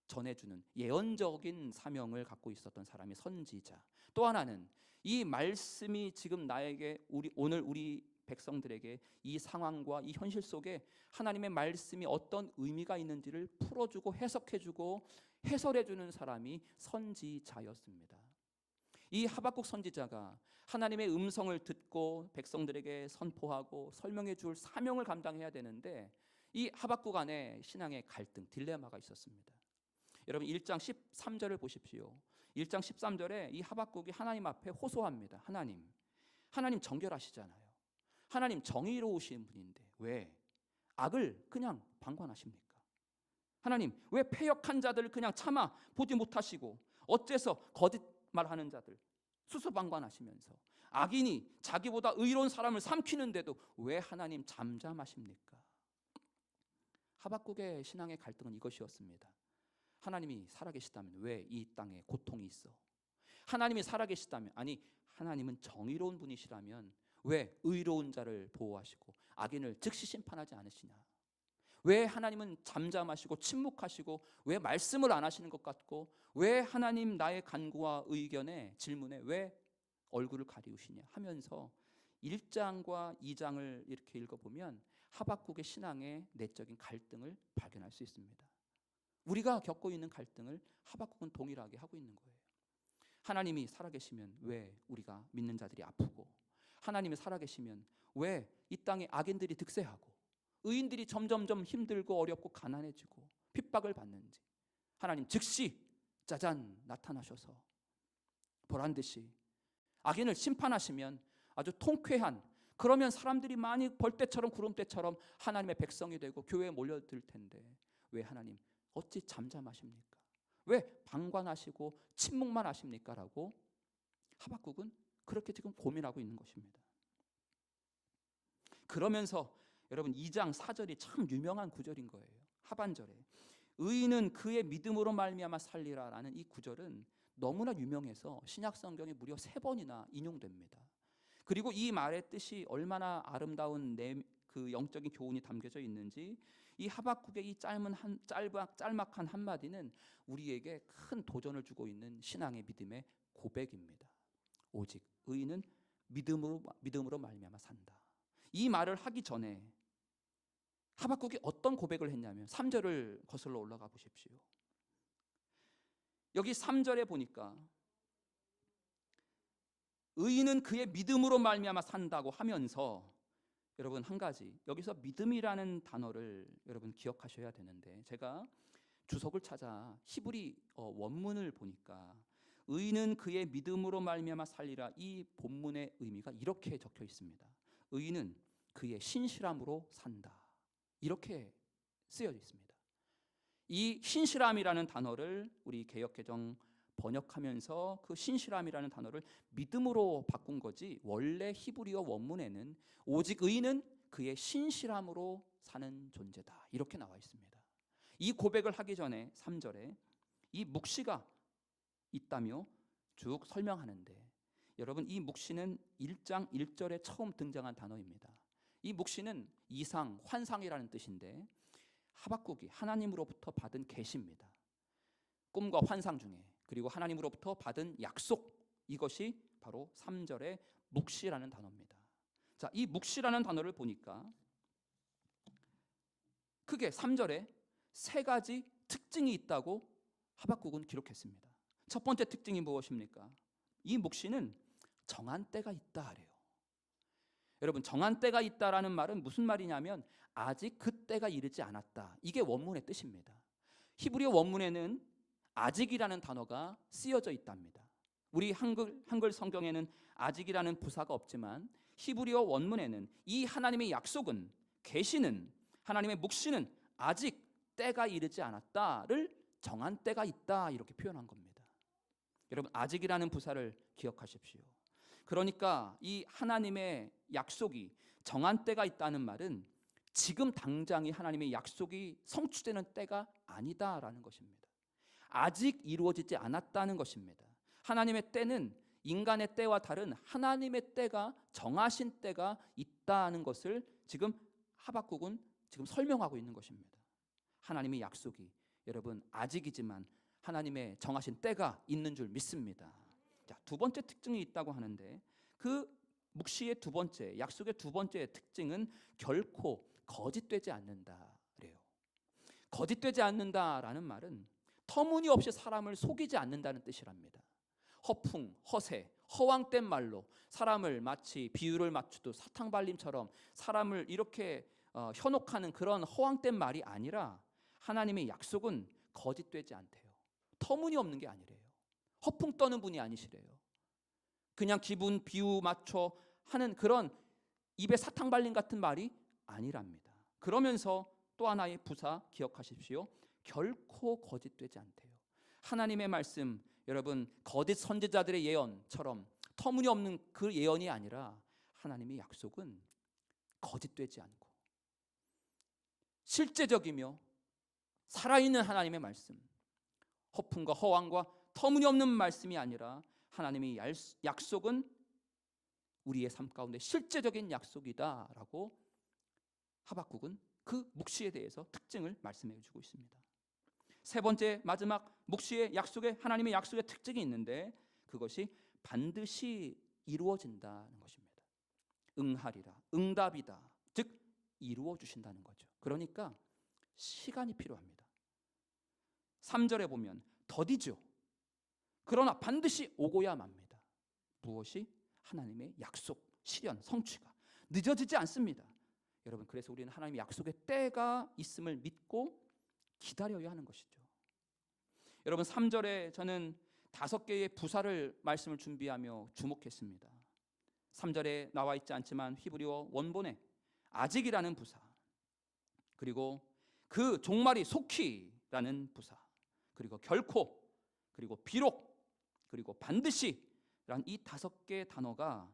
전해주는 예언적인 사명을 갖고 있었던 사람이 선지자. 또 하나는 이 말씀이 지금 나에게, 오늘 우리 백성들에게 이 상황과 이 현실 속에 하나님의 말씀이 어떤 의미가 있는지를 풀어주고 해석해주고 해설해주는 사람이 선지자였습니다. 이 하박국 선지자가 하나님의 음성을 듣고 백성들에게 선포하고 설명해 줄 사명을 감당해야 되는데, 이 하박국 안에 신앙의 갈등, 딜레마가 있었습니다. 여러분, 1장 13절을 보십시오. 1장 13절에 이 하박국이 하나님 앞에 호소합니다. 하나님 정결하시잖아요. 하나님 정의로우신 분인데 왜 악을 그냥 방관하십니까? 하나님, 왜 패역한 자들을 그냥 참아 보지 못하시고 어째서 거짓말하는 자들 수수방관하시면서 악인이 자기보다 의로운 사람을 삼키는데도 왜 하나님 잠잠하십니까? 하박국의 신앙의 갈등은 이것이었습니다. 하나님이 살아계시다면 왜 이 땅에 고통이 있어? 하나님이 살아계시다면, 아니 하나님은 정의로운 분이시라면 왜 의로운 자를 보호하시고 악인을 즉시 심판하지 않으시냐? 왜 하나님은 잠잠하시고 침묵하시고 왜 말씀을 안 하시는 것 같고, 왜 하나님 나의 간구와 의견에 질문에 왜 얼굴을 가리우시냐 하면서 1장과 2장을 이렇게 읽어보면 하박국의 신앙의 내적인 갈등을 발견할 수 있습니다. 우리가 겪고 있는 갈등을 하박국은 동일하게 하고 있는 거예요. 하나님이 살아계시면 왜 우리가 믿는 자들이 아프고, 하나님이 살아계시면 왜 이 땅에 악인들이 득세하고 의인들이 점점점 힘들고 어렵고 가난해지고 핍박을 받는지, 하나님 즉시 짜잔 나타나셔서 보란듯이 악인을 심판하시면 아주 통쾌한, 그러면 사람들이 많이 벌떼처럼 구름대처럼 하나님의 백성이 되고 교회에 몰려들 텐데 왜 하나님 어찌 잠잠하십니까? 왜 방관하시고 침묵만 하십니까? 라고 하박국은 그렇게 지금 고민하고 있는 것입니다. 그러면서 여러분, 2장 4절이 참 유명한 구절인 거예요. 하반절에 의인은 그의 믿음으로 말미암아 살리라 라는 이 구절은 너무나 유명해서 신약 성경에 무려 3번이나 인용됩니다. 그리고 이 말의 뜻이 얼마나 아름다운 그 영적인 교훈이 담겨져 있는지, 이 하박국의 이 짤막한 한마디는 우리에게 큰 도전을 주고 있는 신앙의 믿음의 고백입니다. 오직 의인은 믿음으로 말미암아 산다. 이 말을 하기 전에 하박국이 어떤 고백을 했냐면 3절을 거슬러 올라가 보십시오. 여기 3절에 보니까 의인은 그의 믿음으로 말미암아 산다고 하면서, 여러분 한 가지, 여기서 믿음이라는 단어를 여러분 기억하셔야 되는데, 제가 주석을 찾아 히브리 원문을 보니까 의인은 그의 믿음으로 말미암아 살리라. 이 본문의 의미가 이렇게 적혀 있습니다. 의인은 그의 신실함으로 산다. 이렇게 쓰여져 있습니다. 이 신실함이라는 단어를 우리 개역개정 번역하면서 그 신실함이라는 단어를 믿음으로 바꾼 거지, 원래 히브리어 원문에는 오직 의인은 그의 신실함으로 사는 존재다, 이렇게 나와 있습니다. 이 고백을 하기 전에 3절에 이 묵시가 있다며 쭉 설명하는데, 여러분 이 묵시는 1장 1절에 처음 등장한 단어입니다. 이 묵시는 이상, 환상이라는 뜻인데 하박국이 하나님으로부터 받은 계시입니다. 꿈과 환상 중에, 그리고 하나님으로부터 받은 약속, 이것이 바로 3절의 묵시라는 단어입니다. 자, 이 묵시라는 단어를 보니까 크게 3절에 세 가지 특징이 있다고 하박국은 기록했습니다. 첫 번째 특징이 무엇입니까? 이 묵시는 정한 때가 있다 그래요. 여러분, 정한 때가 있다라는 말은 무슨 말이냐면 아직 그 때가 이르지 않았다, 이게 원문의 뜻입니다. 히브리어 원문에는 아직이라는 단어가 쓰여져 있답니다. 우리 한글 성경에는 아직이라는 부사가 없지만 히브리어 원문에는 이 하나님의 약속은, 계시는, 하나님의 묵시는 아직 때가 이르지 않았다를 정한 때가 있다, 이렇게 표현한 겁니다. 여러분, 아직이라는 부사를 기억하십시오. 그러니까 이 하나님의 약속이 정한 때가 있다는 말은 지금 당장이 하나님의 약속이 성취되는 때가 아니다라는 것입니다. 아직 이루어지지 않았다는 것입니다. 하나님의 때는 인간의 때와 다른 하나님의 때가, 정하신 때가 있다는 것을 지금 하박국은 지금 설명하고 있는 것입니다. 하나님의 약속이, 여러분, 아직이지만 하나님의 정하신 때가 있는 줄 믿습니다. 자, 두 번째 특징이 있다고 하는데, 그 묵시의 두 번째, 약속의 두 번째 특징은 결코 거짓되지 않는다 그래요. 거짓되지 않는다라는 말은 터무니없이 사람을 속이지 않는다는 뜻이랍니다. 허풍, 허세, 허황된 말로 사람을 마치 비유를 맞추듯 사탕발림처럼 사람을 이렇게 현혹하는 그런 허황된 말이 아니라, 하나님의 약속은 거짓되지 않대요. 터무니없는 게 아니래요. 허풍 떠는 분이 아니시래요. 그냥 기분 비유 맞춰 하는 그런 입에 사탕 발린 같은 말이 아니랍니다. 그러면서 또 하나의 부사 기억하십시오. 결코 거짓되지 않대요. 하나님의 말씀, 여러분, 거짓 선지자들의 예언처럼 터무니없는 그 예언이 아니라 하나님의 약속은 거짓되지 않고 실제적이며 살아있는 하나님의 말씀, 허풍과 허황과 터무니없는 말씀이 아니라 하나님의 약속은 우리의 삶 가운데 실제적인 약속이다라고 하박국은 그 묵시에 대해서 특징을 말씀해 주고 있습니다. 세 번째, 마지막 묵시의 약속의, 하나님의 약속의 특징이 있는데, 그것이 반드시 이루어진다는 것입니다. 응하리라, 응답이다, 즉 이루어 주신다는 거죠. 그러니까 시간이 필요합니다. 3절에 보면 더디죠. 그러나 반드시 오고야 맙니다. 무엇이? 하나님의 약속, 실현, 성취가 늦어지지 않습니다. 여러분, 그래서 우리는 하나님의 약속의 때가 있음을 믿고 기다려야 하는 것이죠. 여러분, 3절에 저는 5개의 부사를 말씀을 준비하며 주목했습니다. 3절에 나와 있지 않지만 히브리어 원본에 아직이라는 부사, 그리고 그 종말이 속히라는 부사, 그리고 결코, 그리고 비록, 그리고 반드시라는 이 5개의 단어가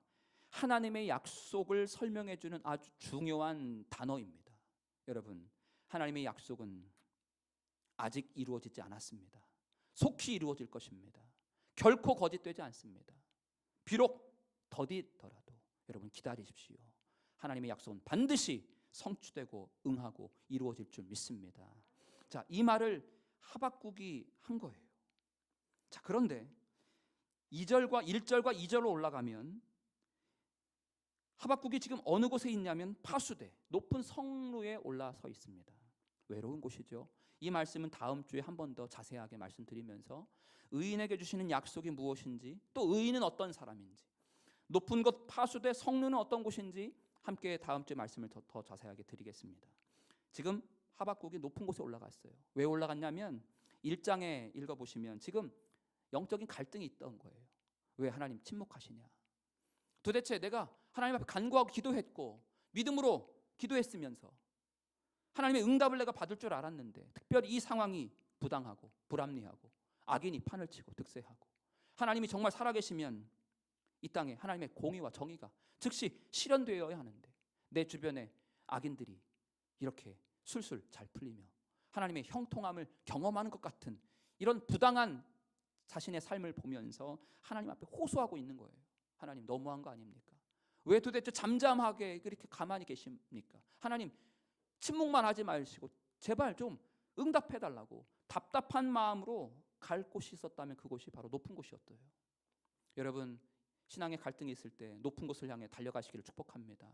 하나님의 약속을 설명해 주는 아주 중요한 단어입니다. 여러분, 하나님의 약속은 아직 이루어지지 않았습니다. 속히 이루어질 것입니다. 결코 거짓되지 않습니다. 비록 더디더라도 여러분 기다리십시오. 하나님의 약속은 반드시 성취되고 응하고 이루어질 줄 믿습니다. 자, 이 말을 하박국이 한 거예요. 자, 그런데 2절과 1절과 2절로 올라가면 하박국이 지금 어느 곳에 있냐면 파수대, 높은 성루에 올라서 있습니다. 외로운 곳이죠. 이 말씀은 다음 주에 한 번 더 자세하게 말씀드리면서 의인에게 주시는 약속이 무엇인지, 또 의인은 어떤 사람인지, 높은 곳 파수대 성루는 어떤 곳인지 함께 다음 주에 말씀을 더 자세하게 드리겠습니다. 지금 하박국이 높은 곳에 올라갔어요. 왜 올라갔냐면 1장에 읽어보시면 지금 영적인 갈등이 있던 거예요. 왜 하나님 침묵하시냐? 도대체 내가 하나님 앞에 간구하고 기도했고 믿음으로 기도했으면서 하나님의 응답을 내가 받을 줄 알았는데 특별히 이 상황이 부당하고 불합리하고 악인이 판을 치고 득세하고 하나님이 정말 살아계시면 이 땅에 하나님의 공의와 정의가 즉시 실현되어야 하는데 내 주변에 악인들이 이렇게 술술 잘 풀리며 하나님의 형통함을 경험하는 것 같은 이런 부당한 자신의 삶을 보면서 하나님 앞에 호소하고 있는 거예요. 하나님 너무한 거 아닙니까? 왜 도대체 잠잠하게 그렇게 가만히 계십니까? 하나님 침묵만 하지 마시고 제발 좀 응답해 달라고 답답한 마음으로 갈 곳이 있었다면 그곳이 바로 높은 곳이었대요. 여러분 신앙의 갈등이 있을 때 높은 곳을 향해 달려가시기를 축복합니다.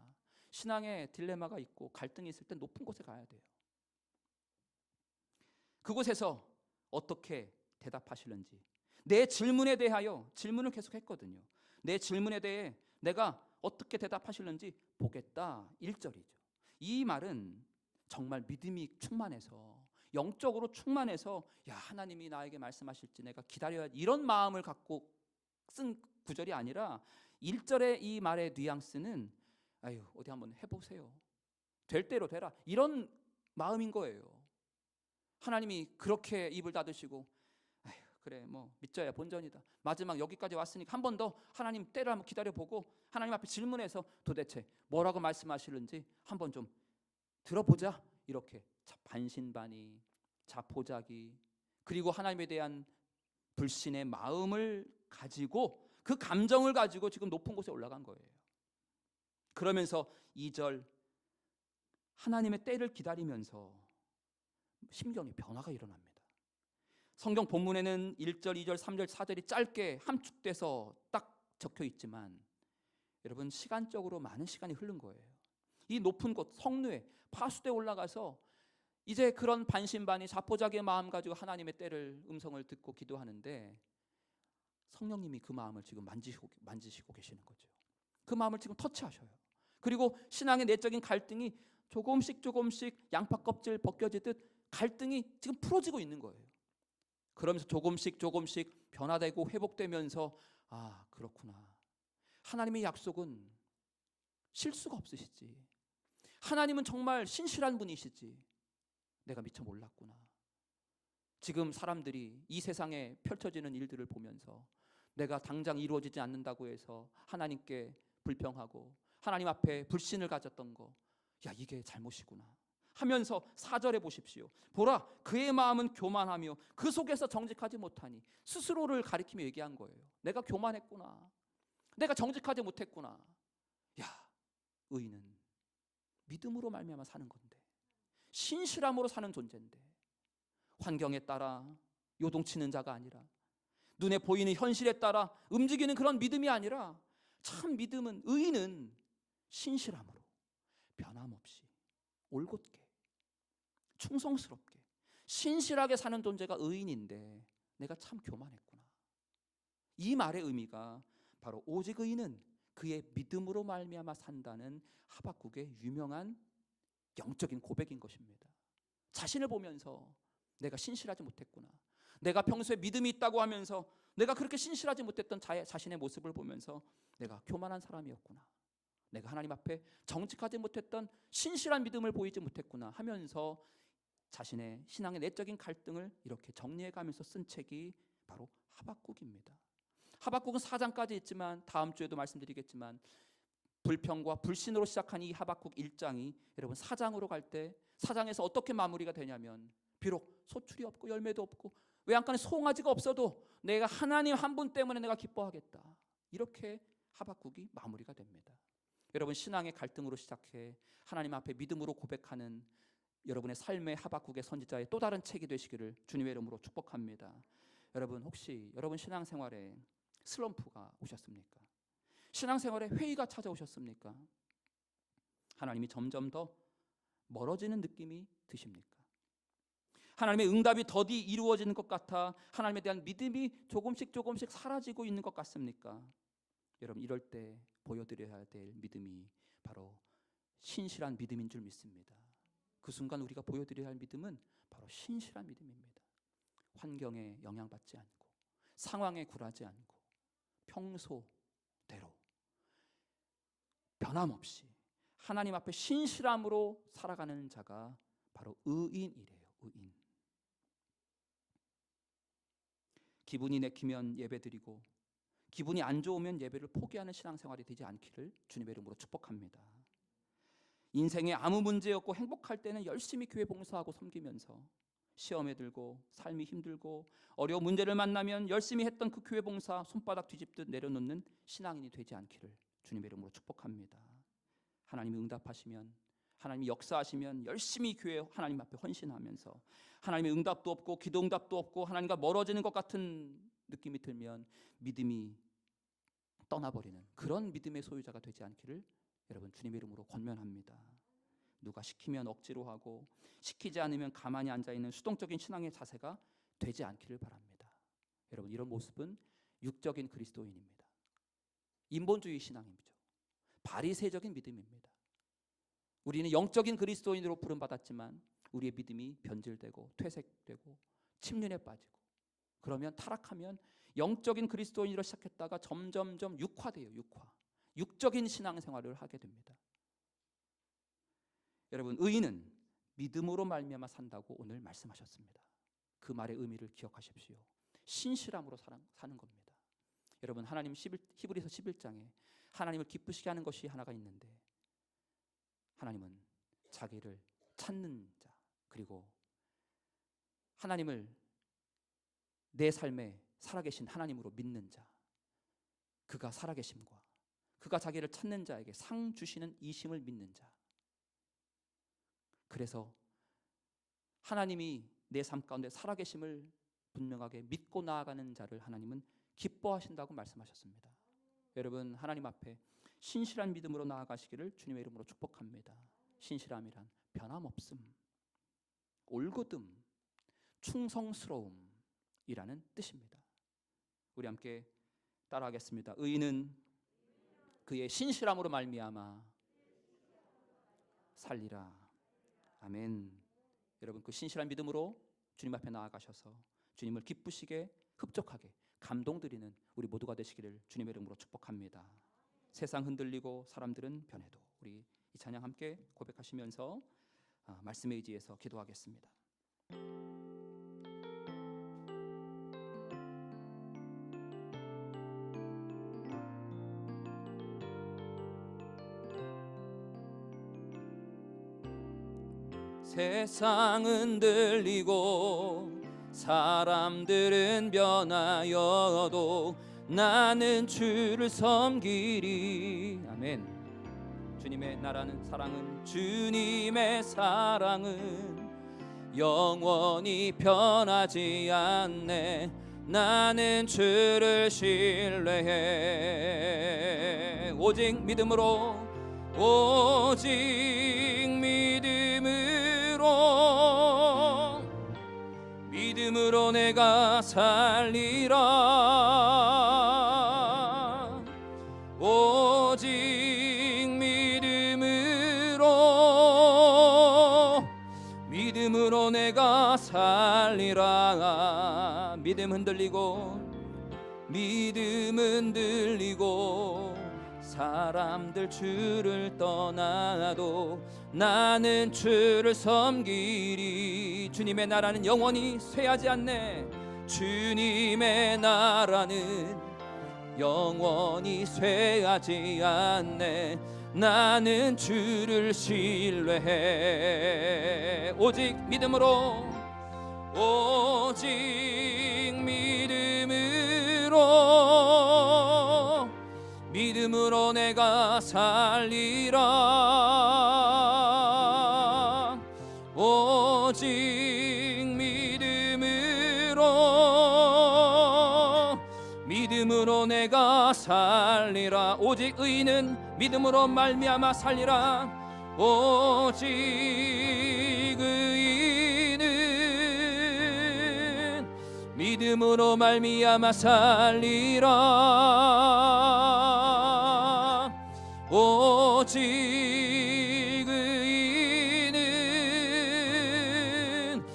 신앙의 딜레마가 있고 갈등이 있을 때 높은 곳에 가야 돼요. 그곳에서 어떻게 대답하시는지 내 질문에 대하여 질문을 계속 했거든요. 내 질문에 대해 내가 어떻게 대답하시는지 보겠다 1절이죠. 이 말은 정말 믿음이 충만해서 영적으로 충만해서 야 하나님이 나에게 말씀하실지 내가 기다려야 이런 마음을 갖고 쓴 구절이 아니라 1절의 이 말의 뉘앙스는 아유 어디 한번 해보세요. 될 대로 되라 이런 마음인 거예요. 하나님이 그렇게 입을 닫으시고 아휴 그래 뭐 믿자야 본전이다. 마지막 여기까지 왔으니까 한 번 더 하나님 때를 한번 기다려보고 하나님 앞에 질문해서 도대체 뭐라고 말씀하시는지 한번 좀 들어보자. 이렇게 반신반의 자포자기 그리고 하나님에 대한 불신의 마음을 가지고 그 감정을 가지고 지금 높은 곳에 올라간 거예요. 그러면서 2절 하나님의 때를 기다리면서 심경의 변화가 일어납니다. 성경 본문에는 1절, 2절, 3절, 4절이 짧게 함축돼서 딱 적혀 있지만 여러분 시간적으로 많은 시간이 흐른 거예요. 이 높은 곳 성루에 파수대에 올라가서 이제 그런 반신반의 자포자기의 마음 가지고 하나님의 때를 음성을 듣고 기도하는데 성령님이 그 마음을 지금 만지시고 계시는 거죠. 그 마음을 지금 터치하셔요. 그리고 신앙의 내적인 갈등이 조금씩 양파 껍질 벗겨지듯 갈등이 지금 풀어지고 있는 거예요. 그러면서 조금씩 변화되고 회복되면서 아 그렇구나. 하나님의 약속은 실수가 없으시지. 하나님은 정말 신실한 분이시지. 내가 미처 몰랐구나. 지금 사람들이 이 세상에 펼쳐지는 일들을 보면서 내가 당장 이루어지지 않는다고 해서 하나님께 불평하고 하나님 앞에 불신을 가졌던 거, 야 이게 잘못이구나 하면서 4절에 보십시오. 보라 그의 마음은 교만하며 그 속에서 정직하지 못하니 스스로를 가리키며 얘기한 거예요. 내가 교만했구나. 내가 정직하지 못했구나. 야 의인은 믿음으로 말미암아 사는 건데 신실함으로 사는 존재인데 환경에 따라 요동치는 자가 아니라 눈에 보이는 현실에 따라 움직이는 그런 믿음이 아니라 참 믿음은 의인은 신실함으로 변함없이 올곧게 충성스럽게 신실하게 사는 존재가 의인인데 내가 참 교만했구나. 이 말의 의미가 바로 오직 의인은 그의 믿음으로 말미암아 산다는 하박국의 유명한 영적인 고백인 것입니다. 자신을 보면서 내가 신실하지 못했구나. 내가 평소에 믿음이 있다고 하면서 내가 그렇게 신실하지 못했던 자신의 모습을 보면서 내가 교만한 사람이었구나. 내가 하나님 앞에 정직하지 못했던 신실한 믿음을 보이지 못했구나 하면서 자신의 신앙의 내적인 갈등을 이렇게 정리해가면서 쓴 책이 바로 하박국입니다. 하박국은 4장까지 있지만 다음 주에도 말씀드리겠지만 불평과 불신으로 시작한 이 하박국 1장이 여러분 4장으로 갈 때 4장에서 어떻게 마무리가 되냐면 비록 소출이 없고 열매도 없고 외양간에 송아지가 없어도 내가 하나님 한 분 때문에 내가 기뻐하겠다. 이렇게 하박국이 마무리가 됩니다. 여러분 신앙의 갈등으로 시작해 하나님 앞에 믿음으로 고백하는 여러분의 삶의 하박국의 선지자의 또 다른 책이 되시기를 주님의 이름으로 축복합니다. 여러분 혹시 여러분 신앙생활에 슬럼프가 오셨습니까? 신앙생활에 회의가 찾아오셨습니까? 하나님이 점점 더 멀어지는 느낌이 드십니까? 하나님의 응답이 더디 이루어지는 것 같아 하나님에 대한 믿음이 조금씩 사라지고 있는 것 같습니까? 여러분 이럴 때 보여드려야 될 믿음이 바로 신실한 믿음인 줄 믿습니다. 그 순간 우리가 보여드려야 할 믿음은 바로 신실한 믿음입니다. 환경에 영향받지 않고 상황에 굴하지 않고 평소대로 변함없이 하나님 앞에 신실함으로 살아가는 자가 바로 의인이래요. 의인. 기분이 내키면 예배드리고 기분이 안 좋으면 예배를 포기하는 신앙생활이 되지 않기를 주님의 이름으로 축복합니다. 인생에 아무 문제 없고 행복할 때는 열심히 교회 봉사하고 섬기면서 시험에 들고 삶이 힘들고 어려운 문제를 만나면 열심히 했던 그 교회 봉사 손바닥 뒤집듯 내려놓는 신앙인이 되지 않기를 주님의 이름으로 축복합니다. 하나님이 응답하시면, 하나님이 역사하시면 열심히 교회 하나님 앞에 헌신하면서 하나님의 응답도 없고 기도 응답도 없고 하나님과 멀어지는 것 같은 느낌이 들면 믿음이 떠나버리는 그런 믿음의 소유자가 되지 않기를 여러분 주님의 이름으로 권면합니다. 누가 시키면 억지로 하고 시키지 않으면 가만히 앉아있는 수동적인 신앙의 자세가 되지 않기를 바랍니다. 여러분, 이런 모습은 육적인 그리스도인입니다. 인본주의 신앙이죠. 바리새적인 믿음입니다. 우리는 영적인 그리스도인으로 부름받았지만 우리의 믿음이 변질되고 퇴색되고 침륜에 빠지고 그러면 타락하면 영적인 그리스도인으로 시작했다가 점점점 육화돼요. 육적인 신앙생활을 하게 됩니다. 여러분, 의인은 믿음으로 말미암아 산다고 오늘 말씀하셨습니다. 그 말의 의미를 기억하십시오. 신실함으로 사는 겁니다. 여러분, 하나님 히브리서 11장에 하나님을 기쁘시게 하는 것이 하나가 있는데 하나님은 자기를 찾는 자, 그리고 하나님을 내 삶에 살아계신 하나님으로 믿는 자, 그가 살아계심과 그가 자기를 찾는 자에게 상 주시는 이심을 믿는 자, 그래서 하나님이 내 삶 가운데 살아계심을 분명하게 믿고 나아가는 자를 하나님은 기뻐하신다고 말씀하셨습니다. 여러분, 하나님 앞에 신실한 믿음으로 나아가시기를 주님의 이름으로 축복합니다. 신실함이란 변함없음, 올곧음, 충성스러움이라는 뜻입니다. 우리 함께 따라하겠습니다. 의인은 그의 신실함으로 말미암아 살리라. 아멘. 여러분, 그 신실한 믿음으로 주님 앞에 나아가셔서 주님을 기쁘시게 흡족하게 감동드리는 우리 모두가 되시기를 주님의 이름으로 축복합니다. 세상 흔들리고 사람들은 변해도 우리 이 찬양 함께 고백하시면서 말씀에 의지해서 기도하겠습니다. 세상은 흔들리고 사람들은 변하여도 나는 주를 섬기리. 아멘. 주님의 나라는 사랑은, 주님의 사랑은 영원히 변하지 않네. 나는 주를 신뢰해. 오직 믿음으로, 오직 믿음으로 내가 살리라. 오직 믿음으로 내가 살리라. 믿음 흔들리고 사람들 주를 떠나도 나는 주를 섬기리. 주님의 나라는 영원히 쇠하지 않네. 주님의 나라는 영원히 쇠하지 않네. 나는 주를 신뢰해. 오직 믿음으로, 오직 믿음으로 내가 살리라. 오직 믿음으로 내가 살리라. 오직 의인은 믿음으로 말미암아 살리라. 오직 의인은 믿음으로 말미암아 살리라. 오직 의인은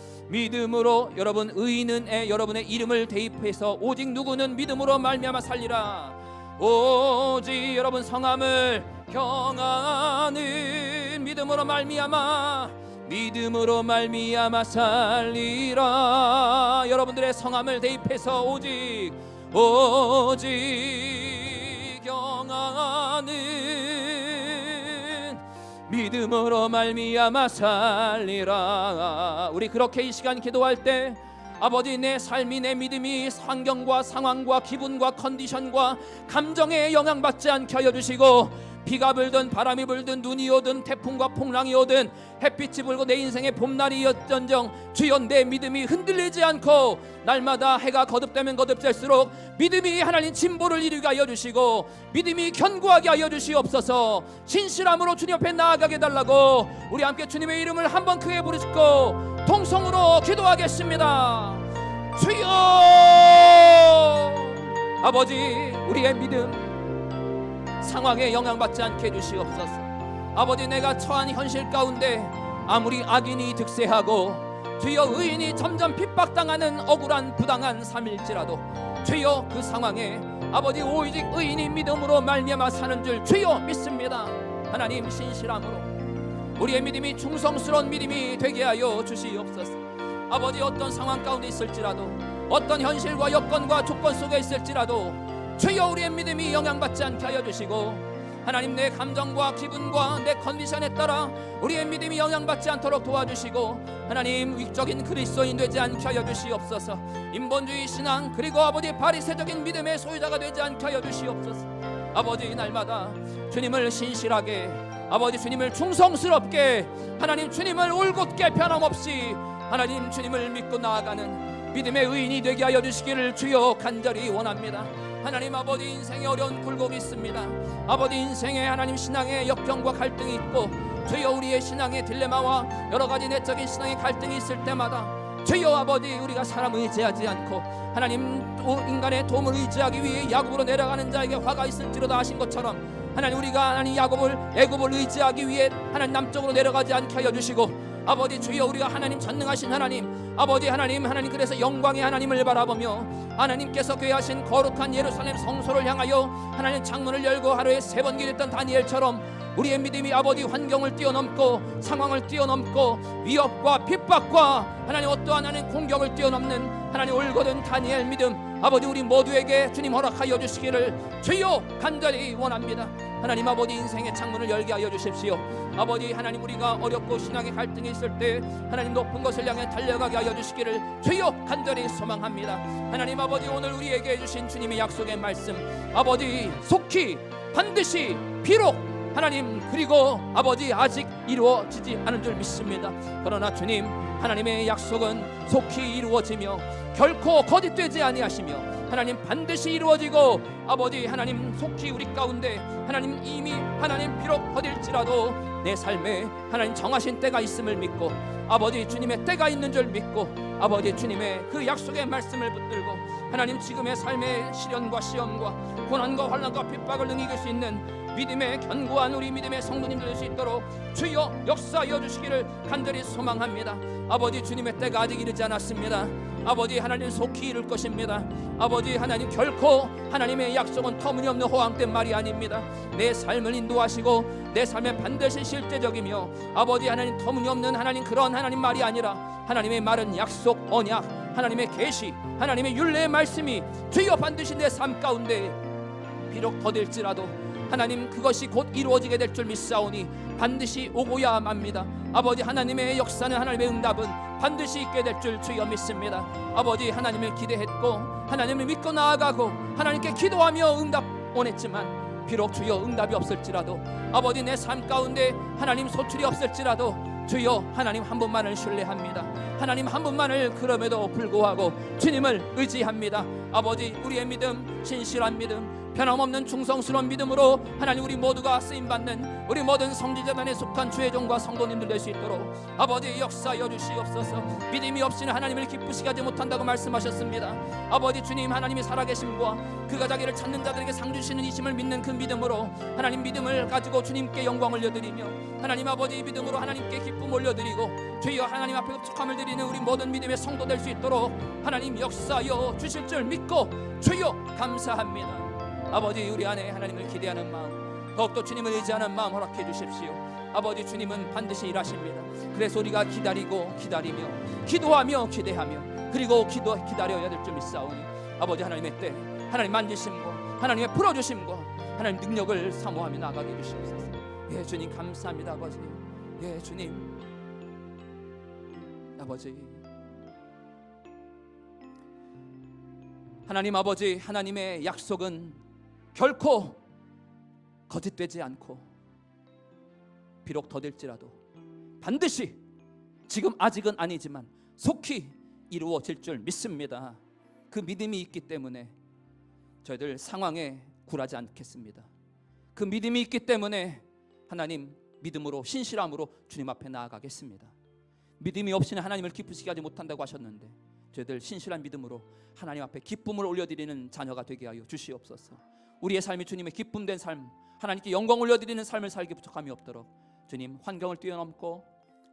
믿음으로 여러분 의인은에 여러분의 이름을 대입해서 오직 누구는 믿음으로 말미암아 살리라. 오직 여러분 성함을 경하는 믿음으로 말미암아 살리라. 여러분들의 성함을 대입해서 오직 경하는 믿음으로 말미암아 살리라. 우리 그렇게 이 시간 기도할 때 아버지, 내 삶이, 내 믿음이 환경과 상황과 기분과 컨디션과 감정에 영향받지 않게 하여 주시고, 비가 불든 바람이 불든 눈이 오든 태풍과 풍랑이 오든 햇빛이 불고 내 인생의 봄날이었던정 주여 내 믿음이 흔들리지 않고 날마다 해가 거듭되면 거듭될수록 믿음이 하나님 진보를 이루게 하여 주시고 믿음이 견고하게 하여 주시옵소서. 진실함으로 주님 앞에 나아가게 달라고 우리 함께 주님의 이름을 한번 크게 부르짖고 통성으로 기도하겠습니다. 주여, 아버지, 우리의 믿음 상황에 영향받지 않게 해주시옵소서. 아버지, 내가 처한 현실 가운데 아무리 악인이 득세하고 주여 의인이 점점 핍박당하는 억울한 부당한 삶일지라도 주여 그 상황에 아버지 오직 의인이 믿음으로 말미암아 사는 줄 주여 믿습니다. 하나님, 신실함으로 우리의 믿음이 충성스러운 믿음이 되게 하여 주시옵소서. 아버지, 어떤 상황 가운데 있을지라도 어떤 현실과 여건과 조건 속에 있을지라도 주여 우리의 믿음이 영향받지 않게 하여 주시고 하나님, 내 감정과 기분과 내 컨디션에 따라 우리의 믿음이 영향받지 않도록 도와주시고 하나님, 위적인 그리스도인 되지 않게 하여 주시옵소서. 인본주의 신앙 그리고 아버지 바리새적인 믿음의 소유자가 되지 않게 하여 주시옵소서. 아버지, 날마다 주님을 신실하게, 아버지 주님을 충성스럽게, 하나님 주님을 올곧게 변함없이 하나님 주님을 믿고 나아가는 믿음의 의인이 되게 하여 주시기를 주여 간절히 원합니다. 하나님, 아버지 인생에 어려운 굴곡이 있습니다. 아버지 인생에 하나님 신앙의 역경과 갈등이 있고 주여 우리의 신앙의 딜레마와 여러가지 내적인 신앙의 갈등이 있을 때마다 주여 아버지, 우리가 사람을 의지하지 않고 하나님 인간의 도움을 의지하기 위해 야곱으로 내려가는 자에게 화가 있을지로다 하신 것처럼 하나님, 우리가 하나님 애굽을 의지하기 위해 하나님 남쪽으로 내려가지 않게 하여 주시고 아버지 주여 우리가 하나님 전능하신 하나님, 아버지 하나님 그래서 영광의 하나님을 바라보며 하나님께서 계하신 거룩한 예루살렘 성소를 향하여 하나님 창문을 열고 하루에 3번 기도했던 다니엘처럼 우리의 믿음이 아버지 환경을 뛰어넘고 상황을 뛰어넘고 위협과 핍박과 하나님 어떠한 하나님 공격을 뛰어넘는 하나님 올곧은 다니엘 믿음 아버지 우리 모두에게 주님 허락하여 주시기를 주여 간절히 원합니다. 하나님, 아버지 인생의 창문을 열게 하여 주십시오. 아버지 하나님, 우리가 어렵고 신앙의 갈등이 있을 때 하나님 높은 것을 향해 달려가게 하여 주시기를 주여 간절히 소망합니다. 하나님, 아버지 오늘 우리에게 해주신 주님의 약속의 말씀 아버지 속히 반드시 비록 하나님 그리고 아버지 아직 이루어지지 않은 줄 믿습니다. 그러나 주님, 하나님의 약속은 속히 이루어지며 결코 거짓되지 아니하시며 하나님 반드시 이루어지고 아버지 하나님 속히 우리 가운데 하나님 이미 하나님 비록 거딜지라도 내 삶에 하나님 정하신 때가 있음을 믿고 아버지 주님의 때가 있는 줄 믿고 아버지 주님의 그 약속의 말씀을 붙들고 하나님 지금의 삶의 시련과 시험과 고난과 환난과 핍박을 능히 수 있는 믿음의 견고한 우리 믿음의 성도님들 될 수 있도록 주여 역사하여 주시기를 간절히 소망합니다. 아버지 주님의 때가 아직 이르지 않았습니다. 아버지 하나님 속히 이룰 것입니다. 아버지 하나님 결코 하나님의 약속은 터무니없는 허황된 말이 아닙니다. 내 삶을 인도하시고 내 삶에 반드시 실제적이며 아버지 하나님 터무니없는 하나님 그런 하나님 말이 아니라 하나님의 말은 약속, 언약, 하나님의 계시, 하나님의 율례의 말씀이 주여 반드시 내 삶 가운데 비록 더딜지라도 하나님 그것이 곧 이루어지게 될 줄 믿사오니 반드시 오고야 맙니다. 아버지 하나님의 역사는 하나님의 응답은 반드시 있게 될 줄 주여 믿습니다. 아버지 하나님을 기대했고 하나님을 믿고 나아가고 하나님께 기도하며 응답 원했지만 비록 주여 응답이 없을지라도 아버지 내 삶 가운데 하나님 소출이 없을지라도 주여 하나님 한 분만을 신뢰합니다. 하나님 한 분만을 그럼에도 불구하고 주님을 의지합니다. 아버지 우리의 믿음 신실한 믿음 변함없는 충성스러운 믿음으로 하나님 우리 모두가 쓰임받는 우리 모든 성지재단에 속한 주의 종과 성도님들 될 수 있도록 아버지 역사하여 주시옵소서. 믿음이 없이는 하나님을 기쁘시게 하지 못한다고 말씀하셨습니다. 아버지 주님, 하나님이 살아계심과 그가 자기를 찾는 자들에게 상 주시는 이심을 믿는 그 믿음으로 하나님 믿음을 가지고 주님께 영광 올려드리며 하나님 아버지 믿음으로 하나님께 기쁨 올려드리고 주여 하나님 앞에 흡족함을 드리는 우리 모든 믿음의 성도 될 수 있도록 하나님 역사하여 주실 줄 믿고 주여 감사합니다. 아버지 우리 안에 하나님을 기대하는 마음, 더욱더 주님을 의지하는 마음 허락해 주십시오. 아버지 주님은 반드시 일하십니다. 그래서 우리가 기다리고 기다리며 기도하며 기대하며 그리고 기다려야 될 줄 믿사오니 아버지 하나님의 때 하나님 만지심과 하나님의 풀어주심과 하나님 능력을 사모하며 나가게 주시옵소서. 예 주님 감사합니다. 아버지 예 주님 아버지 하나님 아버지 하나님의 약속은 결코 거짓되지 않고 비록 더딜지라도 반드시 지금 아직은 아니지만 속히 이루어질 줄 믿습니다. 그 믿음이 있기 때문에 저희들 상황에 굴하지 않겠습니다. 그 믿음이 있기 때문에 하나님 믿음으로 신실함으로 주님 앞에 나아가겠습니다. 믿음이 없이는 하나님을 기쁘시게 하지 못한다고 하셨는데 저희들 신실한 믿음으로 하나님 앞에 기쁨을 올려드리는 자녀가 되게 하여 주시옵소서. 우리의 삶이 주님의 기쁨된 삶, 하나님께 영광 올려드리는 삶을 살기 부족함이 없도록 주님 환경을 뛰어넘고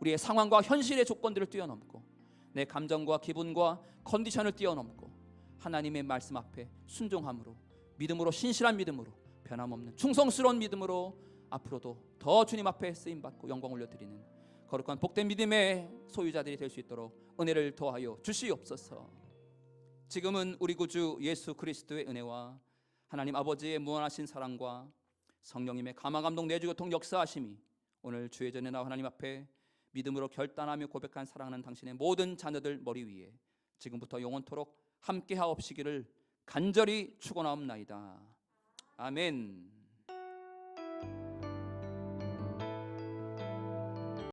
우리의 상황과 현실의 조건들을 뛰어넘고 내 감정과 기분과 컨디션을 뛰어넘고 하나님의 말씀 앞에 순종함으로 믿음으로 신실한 믿음으로 변함없는 충성스러운 믿음으로 앞으로도 더 주님 앞에 쓰임받고 영광 올려드리는 거룩한 복된 믿음의 소유자들이 될 수 있도록 은혜를 더하여 주시옵소서. 지금은 우리 구주 예수 그리스도의 은혜와 하나님 아버지의 무한하신 사랑과 성령님의 감화감동 내주교통 역사하심이 오늘 주의 전에 나와 하나님 앞에 믿음으로 결단하며 고백한 사랑하는 당신의 모든 자녀들 머리 위에 지금부터 영원토록 함께하옵시기를 간절히 축원하옵나이다. 아멘.